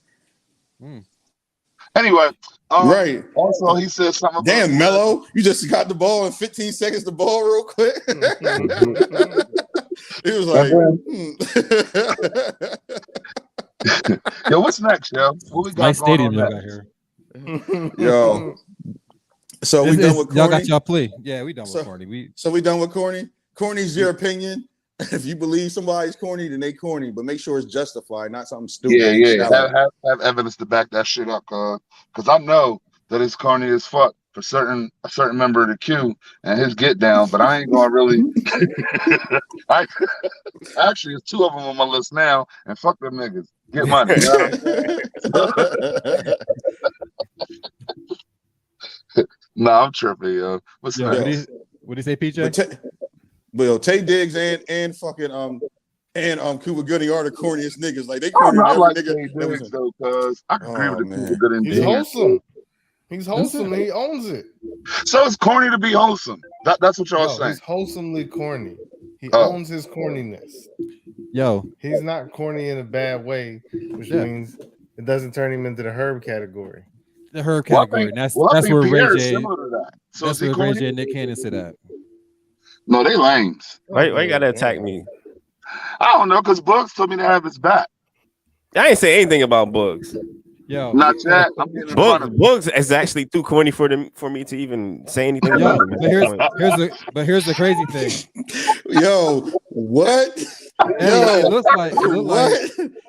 Anyway, right. Also, he said something. Damn, Mello, you just got the ball in 15 seconds. The ball real quick. He was like, "Yo, what's next, yo? What we got Nice going stadium on y'all got here. Yo, so we done with corny. Y'all got y'all plea. Yeah, we done with corny. So we done with corny. Corny's your opinion. If you believe somebody's corny, then they corny, but make sure it's justified, not something stupid. Yeah. Have evidence to back that shit up, because I know that it's corny as fuck for a certain member of the queue and his get down, but I ain't gonna really. Actually, it's two of them on my list now, and fuck them niggas. Get money. You know what I'm Nah, I'm tripping, yo. What's next? What do you say, PJ? Well, Tay Diggs and fucking Cuba Gooding are the corniest niggas. Like they corny I every like nigga. Tay Diggs, though, cuz I can agree with the Cuba Gooding. He's wholesome. He's wholesome. He owns it. So it's corny to be wholesome. That's what y'all saying. He's wholesomely corny. He owns his corniness. Yo, he's not corny in a bad way, which means it doesn't turn him into the Herb category. The Herb category. That's where Ray J. So that's where Ray J and Nick Cannon sit at. No, they lames. Why you gotta attack me? I don't know, because Bugs told me to have his back. I ain't say anything about Bugs. Yo, not that. Bugs is actually too corny for me to even say anything about him. But here's the crazy thing. Yo, what? It looks like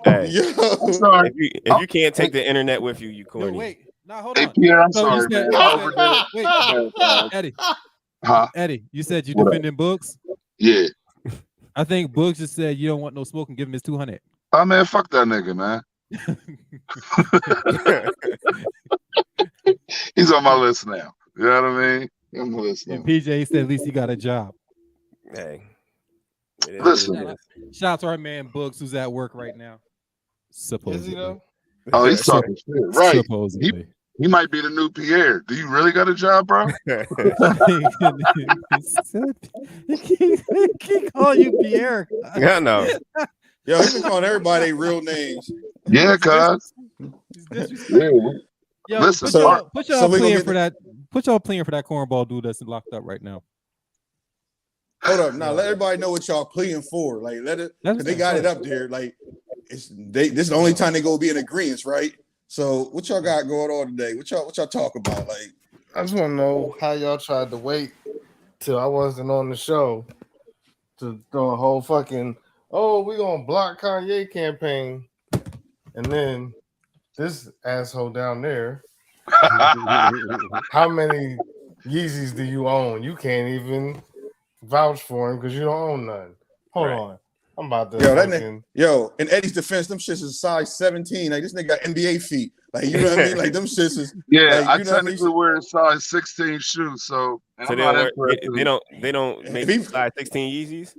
Hey, yo, I'm sorry. If you can't take the internet with you, you corny. No, wait. No, hold on. Hey, Pierre, I'm So sorry. you Man. wait, Eddie. Huh? Eddie, you said you What up? defending Bugs? Yeah. I think Bugs just said you don't want no smoke and give him his 200. Oh man, fuck that nigga, man. He's on my list now. You know what I mean? He's on my list now. And PJ said at least he got a job. Hey, Listen. Shout out to our man Bugs who's at work right now. Supposedly. Is he though? Oh, he's talking shit. Right. Supposedly. He might be the new Pierre. Do you really got a job, bro? he keep calling you Pierre. Yeah, no. Yo, he's been calling everybody their real names. Yeah, cuz. Yeah. Yo, Listen, put y'all playing for that. Put y'all playing for that cornball dude that's locked up right now. Hold up, now let everybody know what y'all pleading for. Like, let it, because they got it up there. Like, this is the only time they go be in agreement, right? So, what y'all got going on today? What y'all talk about? Like, I just want to know how y'all tried to wait till I wasn't on the show to throw a whole fucking we gonna block Kanye campaign, and then this asshole down there. How many Yeezys do you own? You can't even vouch for him because you don't own none. Hold on. I'm about to in Eddie's defense, them shits is size 17. Like, this nigga got NBA feet. Like, you know what I mean? Like, them shits is Yeah, like, I technically wear a size 16 shoes, so they don't make size 16 Yeezys.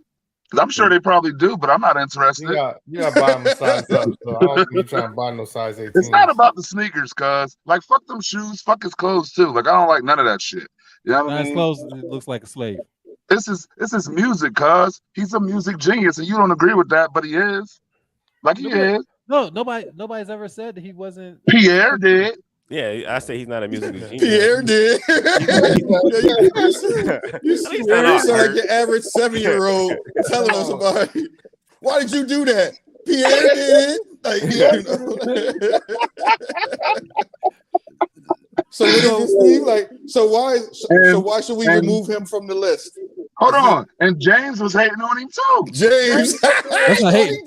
I'm sure they probably do, but I'm not interested. You got to buy them a size up. So I don't think you're trying to buy no size 18. It's not about the sneakers, cuz. Like, fuck them shoes, fuck his clothes too. Like, I don't like none of that shit. You know what I mean? His clothes, it looks like a slave. This is music, cuz. He's a music genius, and you don't agree with that, but he is. Like, he is. No, nobody's ever said that he wasn't. Pierre did. Yeah, I say he's not a musical genius. Pierre did. You sound like your average 7-year-old telling us about it. Why did you do that? Pierre did. Like, So, Steve, like, so why should we remove him from the list? Hold on. And James was hating on him too. James. That's not hating.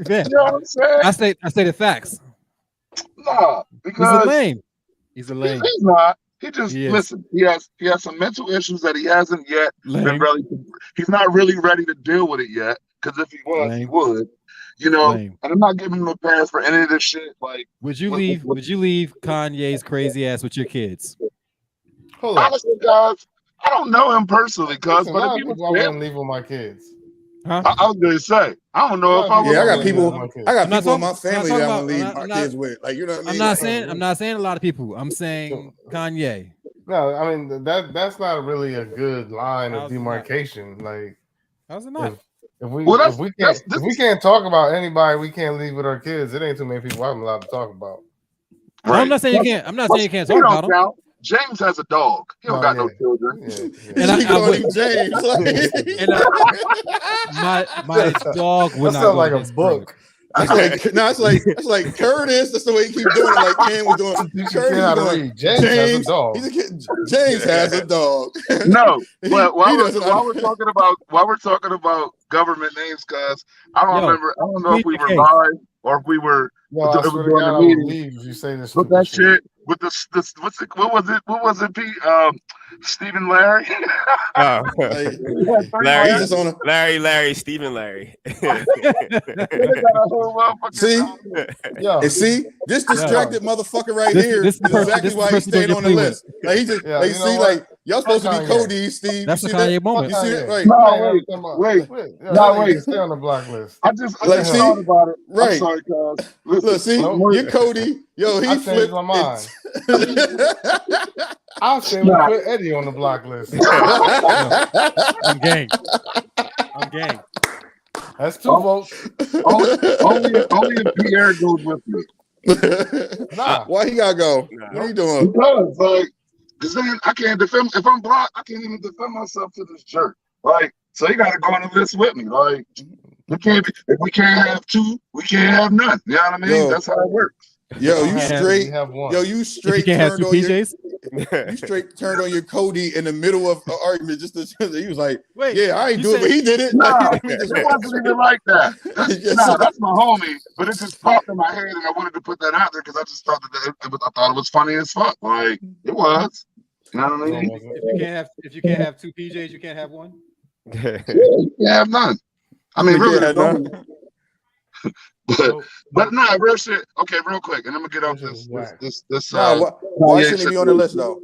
Yeah. You know what I'm saying? I say the facts. Nah, because he's a lame. He's a lame. He's not. He just listen. He has some mental issues that he hasn't yet been really. He's not really ready to deal with it yet. Because if he was, he would. You know, and I'm not giving him a pass for any of this shit. Like, would you leave Kanye's crazy ass with your kids? Hold on. Honestly, guys, I don't know him personally, cuz. But if I wouldn't leave with my kids. Huh? I was gonna say, I don't know if I would. Yeah, I got people in my family that I want to leave my kids with. Like, you know what I mean? I'm not saying a lot of people. I'm saying Kanye. No, I mean that's not really a good line of demarcation. Like, how's it not? If we can't talk about anybody, we can't leave with our kids. It ain't too many people I'm allowed to talk about. Right. I'm not saying you can't. I'm not saying you can't talk about them. James has a dog. He don't got no children. And I would, James. My dog would not sound like a book. It's like Curtis. That's the way he keep doing it. Like Ken was doing. Curtis James has a dog. James has a dog. No, but while we're talking about government names, cuz I don't know if we were live or if we were. Well, I swear to God, I will leave if you say this. With that shit, with what was it, Pete? Stephen Larry. Larry, Stephen Larry. See, this distracted motherfucker right here is exactly why he's staying on the list. Like, he just, like, y'all supposed to be Cody, Steve. That's a Kanye moment. You see it? Right. Wait. Stay on the block list. I just thought about it. Right. I'm sorry, cuz. Look, see, you're Cody. Yo, he flipped my mind. I'll say we put Eddie on the block list. I'm gang. That's 2 votes. Only if Pierre goes with me. Why he gotta go? What are you doing? Because then I can't defend. If I'm blocked, I can't even defend myself to this jerk. Like, so you gotta go on the list with me. Like, we can't be, if we can't have 2, we can't have none. You know what I mean? That's how it works. Yo, you straight turned on PJs? You straight turned on your Cody in the middle of an argument. He was like, wait, yeah, I ain't do it, but he did it. Nah, it wasn't even like that. Nah, that's my homie. But it just popped in my head, and I wanted to put that out there because I just thought that I thought it was funny as fuck. Like, it was. You know what I mean? If you can't have 2 PJs, you can't have 1. You can't have none. I mean, really. But nah, real shit. Okay, real quick, and I'm gonna get off this. Why shouldn't he be on the list though?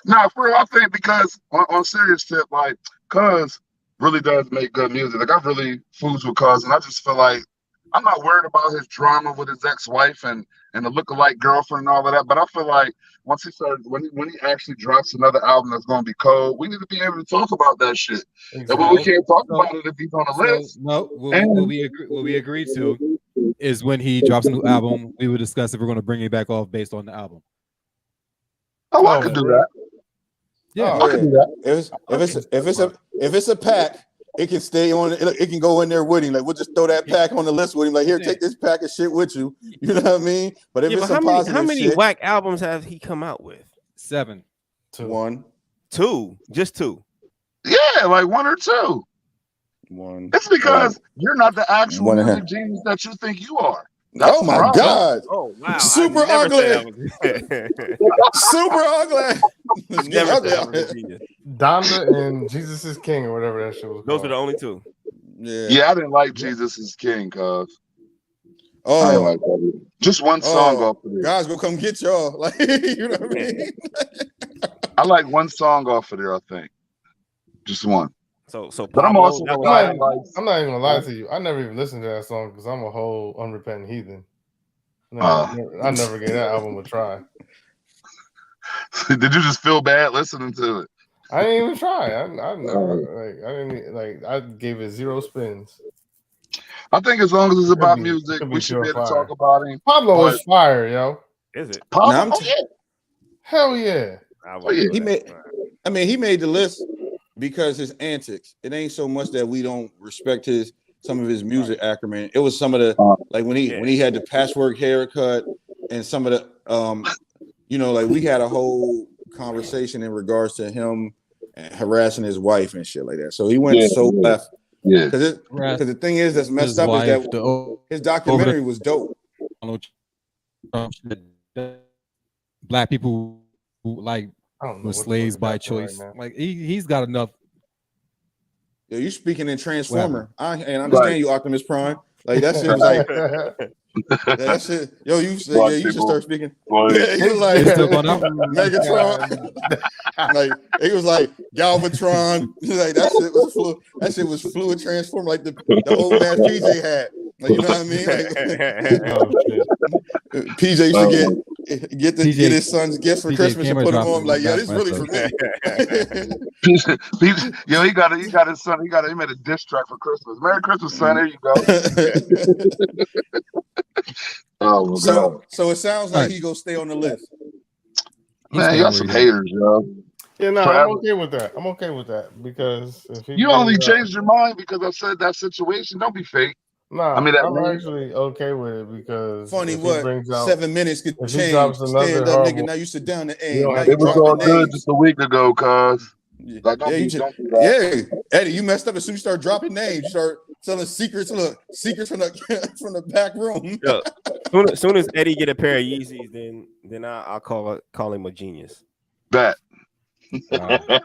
Nah, for real, I think because on serious tip, like, cuz really does make good music. Like, I really fools with cuz, and I just feel like I'm not worried about his drama with his ex-wife and the lookalike girlfriend and all of that. But I feel like once he started, when he actually drops another album that's gonna be cold, we need to be able to talk about that shit. Exactly. And we can't talk about it if he's on the list. No, what we agreed to is when he drops a new album, we would discuss if we're going to bring it back off based on the album. I could do that. Yeah, I could do that. If it's a pack, it can stay on. It can go in there with him. Like we'll just throw that pack on the list with him. Like here, take this pack of shit with you. You know what I mean? But if it's some positive how many shit, whack albums have he come out with? 7. 1, 2, just 2. Yeah, like 1 or 2. 1. It's because you're not the actual 1.5. music genius that you think you are. That's Oh my the problem. God! Oh wow! Super ugly. Super ugly. Donda and Jesus is King or whatever that shit was. Those are the only 2. Yeah, I didn't like Jesus is King, cuz. I Oh, didn't like that. Just one song off of there. Guys gonna come get y'all. Like you know what I mean? I like one song off of there, I think. Just one. So but I'm also I'm not even gonna lie to you. I never even listened to that song because I'm a whole unrepentant heathen. I never gave that album a try. Did you just feel bad listening to it? I didn't even try. I never I gave it 0 spins. I think as long as it's about music, we should be able to talk about it. Pablo is fire, yo. Is it? Pablo? Hell yeah. He made the list because his antics. It ain't so much that we don't respect some of his music acumen. It was some of the like when he had the patchwork haircut and some of the like we had a whole conversation in regards to him harassing his wife and shit like that. So he went so left. Yeah. Because the thing is that's messed up is that his documentary was dope. Black people who like were slaves by choice. Right, like he's got enough. Yeah, you speaking in Transformer. I understand you, Optimus Prime. Like that shit was like that shit. Yo, you should start speaking. Yeah, he was like Megatron. Like it was like Galvatron. Like that shit was fluid transform like the old man PJ had. Like you know what I mean? Like, PJ used to get his son's gifts for Christmas and put them on. Like, yeah, this is really for me. Yo, he got his son. He made a diss track for Christmas. Merry Christmas, son. There you go. Oh my God. So it sounds like he gonna stay on the list. Man, y'all some haters, yo. Yeah, no, I'm okay with that. I'm okay with that because if you only changed your mind because I said that situation. Don't be fake. Nah, I mean, I'm actually okay with it because funny what 7 minutes could change. Stand up, nigga. Now you sit down and it was all good just a week ago, cuz. Like, don't do that. Yeah, Eddie, you messed up as soon as you start dropping names. You start telling secrets from the back room. Yeah. Soon as Eddie get a pair of Yeezys, then I'll call him a genius. Bet. That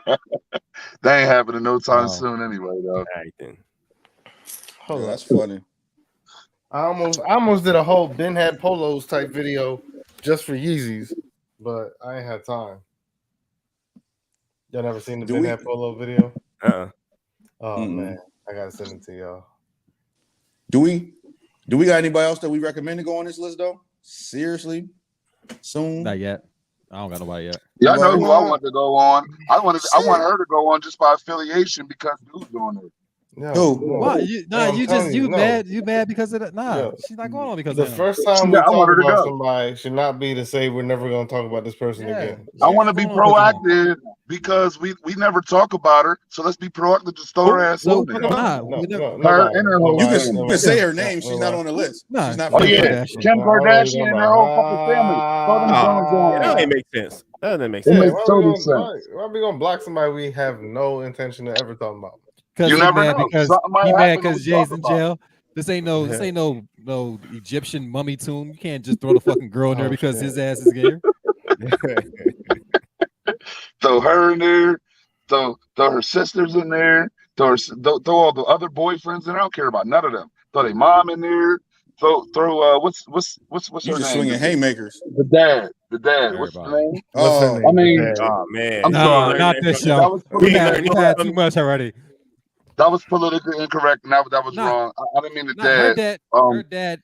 ain't happening no time soon anyway, though. All right, then. Hold on, that's funny. I almost did a whole Ben had polos type video just for Yeezys, but I ain't had time. Y'all never seen the Ben had polo video? Oh man, I gotta send it to y'all. Do we got anybody else that we recommend to go on this list though? Seriously? Soon? Not yet. I don't got nobody yet. Yeah, I know who I want to go on. I want her to go on just by affiliation because dude's doing it. No, why? You mad? You mad because of that? Nah, she's not going on because the of that. first time we talk about somebody should not be to say we're never going to talk about this person again. I want to be proactive because we never talk about her, so let's be proactive to throw her ass on there. You can say her name. She's not on the list. She's not. Oh yeah, Kim Kardashian and her whole fucking family. That doesn't make sense. That doesn't make sense. It makes total sense. Why are we gonna block somebody we have no intention of ever talking about? You never know. He mad because Jay's in jail. This ain't no Egyptian mummy tomb. You can't just throw the fucking girl in there because his ass is gay. Throw her in there. Throw her sisters in there. Throw all the other boyfriends in there. I don't care about none of them. Throw their mom in there. Throw what's her you just name? Swinging haymakers. The dad. What's her name? Oh, I mean, man. I'm sorry. Not this show. We had too much already. That was politically incorrect, and that was wrong. I didn't mean the dad.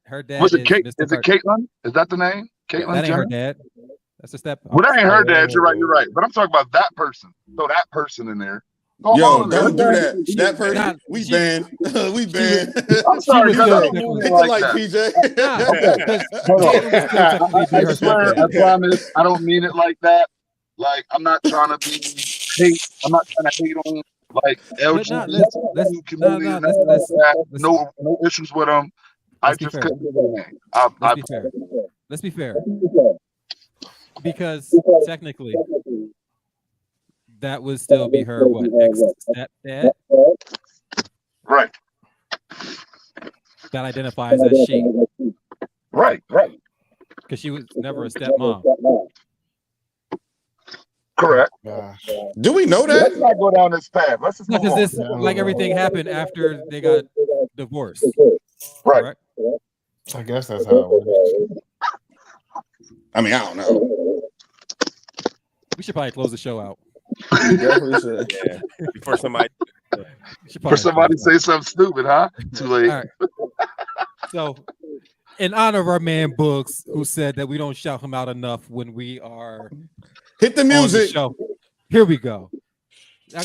Her dad. Was it Kate? Is it Caitlyn? Is that the name? Caitlyn. That ain't her dad. That's a step. Well, that ain't her dad. You're right. But I'm talking about that person. Throw that person in there. Don't do that. That person, we banned. We banned. I'm sorry, I don't mean it like that. PJ. I swear, I promise, I don't mean it like that. Like, I'm not trying to be hate. I'm not trying to hate on Like But not LGBT community, no issues with them. I just couldn't give it a name. Let's be fair. Let's be fair. Because technically, that would still be her ex-stepdad. Right. That identifies as she. Right. Because she was never a stepmom. Correct. Gosh. Do we know that? Let's not go down this path. Let's just Because this, like everything happened after they got divorced. Right. Correct? I guess that's how it works. I mean, I don't know. We should probably close the show out. Definitely should. Yeah. Before somebody. For somebody to say something stupid, huh? Too late. All right. So, in honor of our man Books, who said that we don't shout him out enough when we are hit the music. Show. Here we go. I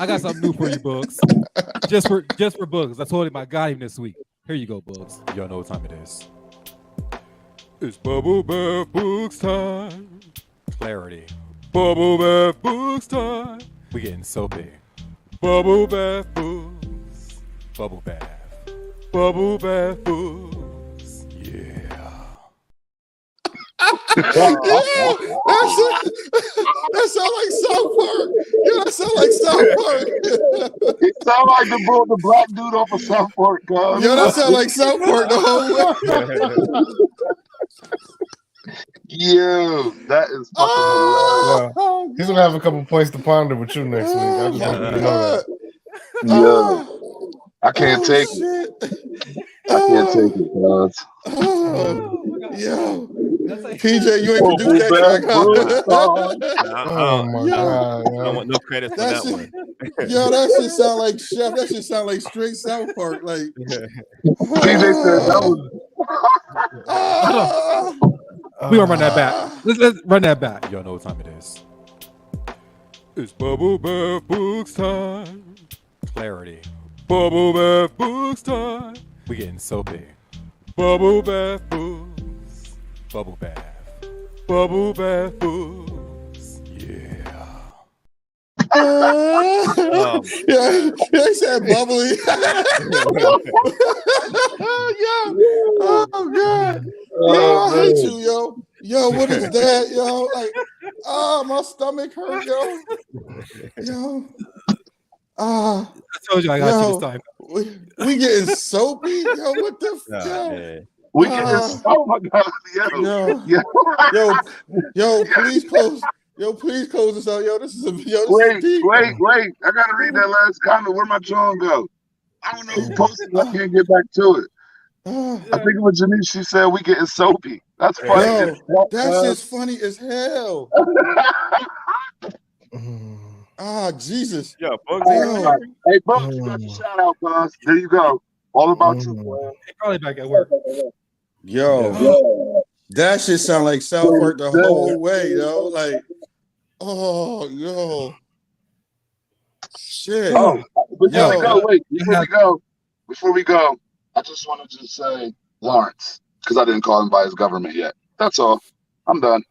got something new for you, Books. just for Books. I told him I got him this week. Here you go, Books. Y'all know what time it is. It's Bubble Bath Books time. Clarity. Bubble Bath Books time. We getting soapy. Bubble Bath Books. Bubble Bath. Bubble Bath Books. Yeah. That sound like South Park. Yeah, that sound like South Park. It sound like the black dude off of South Park, guys. Yo, that sound like South Park the whole way. Yo, that is fucking hilarious. Yeah. He's gonna have a couple points to ponder with you next week. I just want you to know that. Yeah. I can't take it. I can't take it, guys. Yo. PJ, you ain't produced that track, huh? Oh my god! I don't want no credit for that one. Yo, that shit sound like Chef. That shit sound like straight South Park. Like PJ said that was. We gonna run that back. Let's run that back. Y'all know what time it is. It's Bubble Bath Books time. Clarity. Bubble Bath Books time. We getting soapy. Bubble Bath Books. Bubble Bath. Bubble Bath Books. Yeah. Yeah, they said bubbly. Yo, oh god. Yo, I hate you, yo. Yo, what is that, yo? Like, my stomach hurt, yo. Yo. I told you I got you this time. We getting soapy, yo. What the fuck? We getting oh my god, yo, please close. Yo, please close this out. Yo, this is wait. I gotta read that last comment. Where my John go? I don't know who posted it. I can't get back to it. I think it was Janice. She said we getting soapy. That's funny. Yo, that's just funny as hell. Jesus. Yeah, Bugs. Hey, Bugs, you got your shout out, guys. There you go. All about you, man. Probably back at work. Yo, that shit sound like South Park the whole way, yo. Like, oh, yo. Shit. Oh, before we go, I just wanted to say Lawrence, because I didn't call him by his government yet. That's all. I'm done.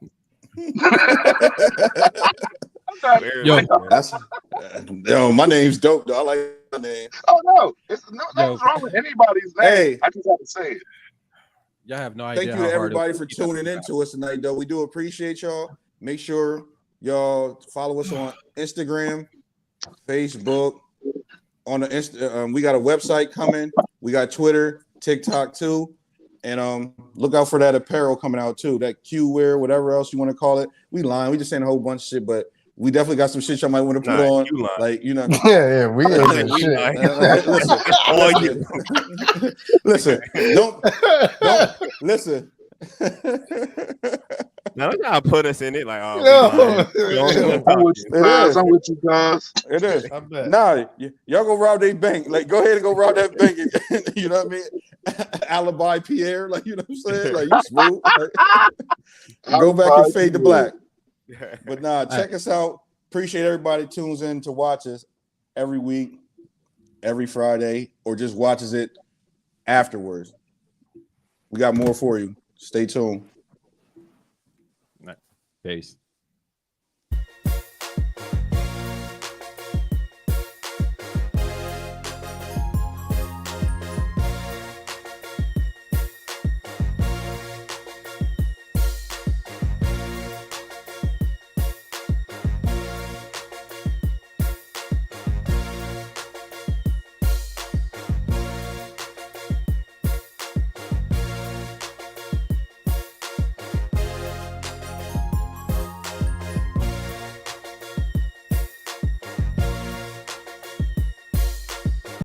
Yo, my name's dope, though. I like my name. Oh, no. Nothing's wrong with anybody's name. Hey. I just have to say it. Y'all have no idea. Thank you to everybody for tuning in to us tonight, though. We do appreciate y'all. Make sure y'all follow us on Instagram, Facebook. On the we got a website coming. We got Twitter, TikTok too, and look out for that apparel coming out too. That Q wear, whatever else you want to call it. We lying. We just saying a whole bunch of shit, but we definitely got some shit y'all might want to put on. Like, you know. Yeah, we ain't shit. Listen, don't listen. Now they gotta put us in it like, I'm with you guys. It is. Nah, y'all go rob their bank. Like, go ahead and go rob that bank. You know what I mean? Alibi Pierre, like, you know what I'm saying? Like, you smooth. Like, go back and fade to black. But nah, check us out. Appreciate everybody tunes in to watch us every week, every Friday, or just watches it afterwards. We got more for you. Stay tuned. Peace.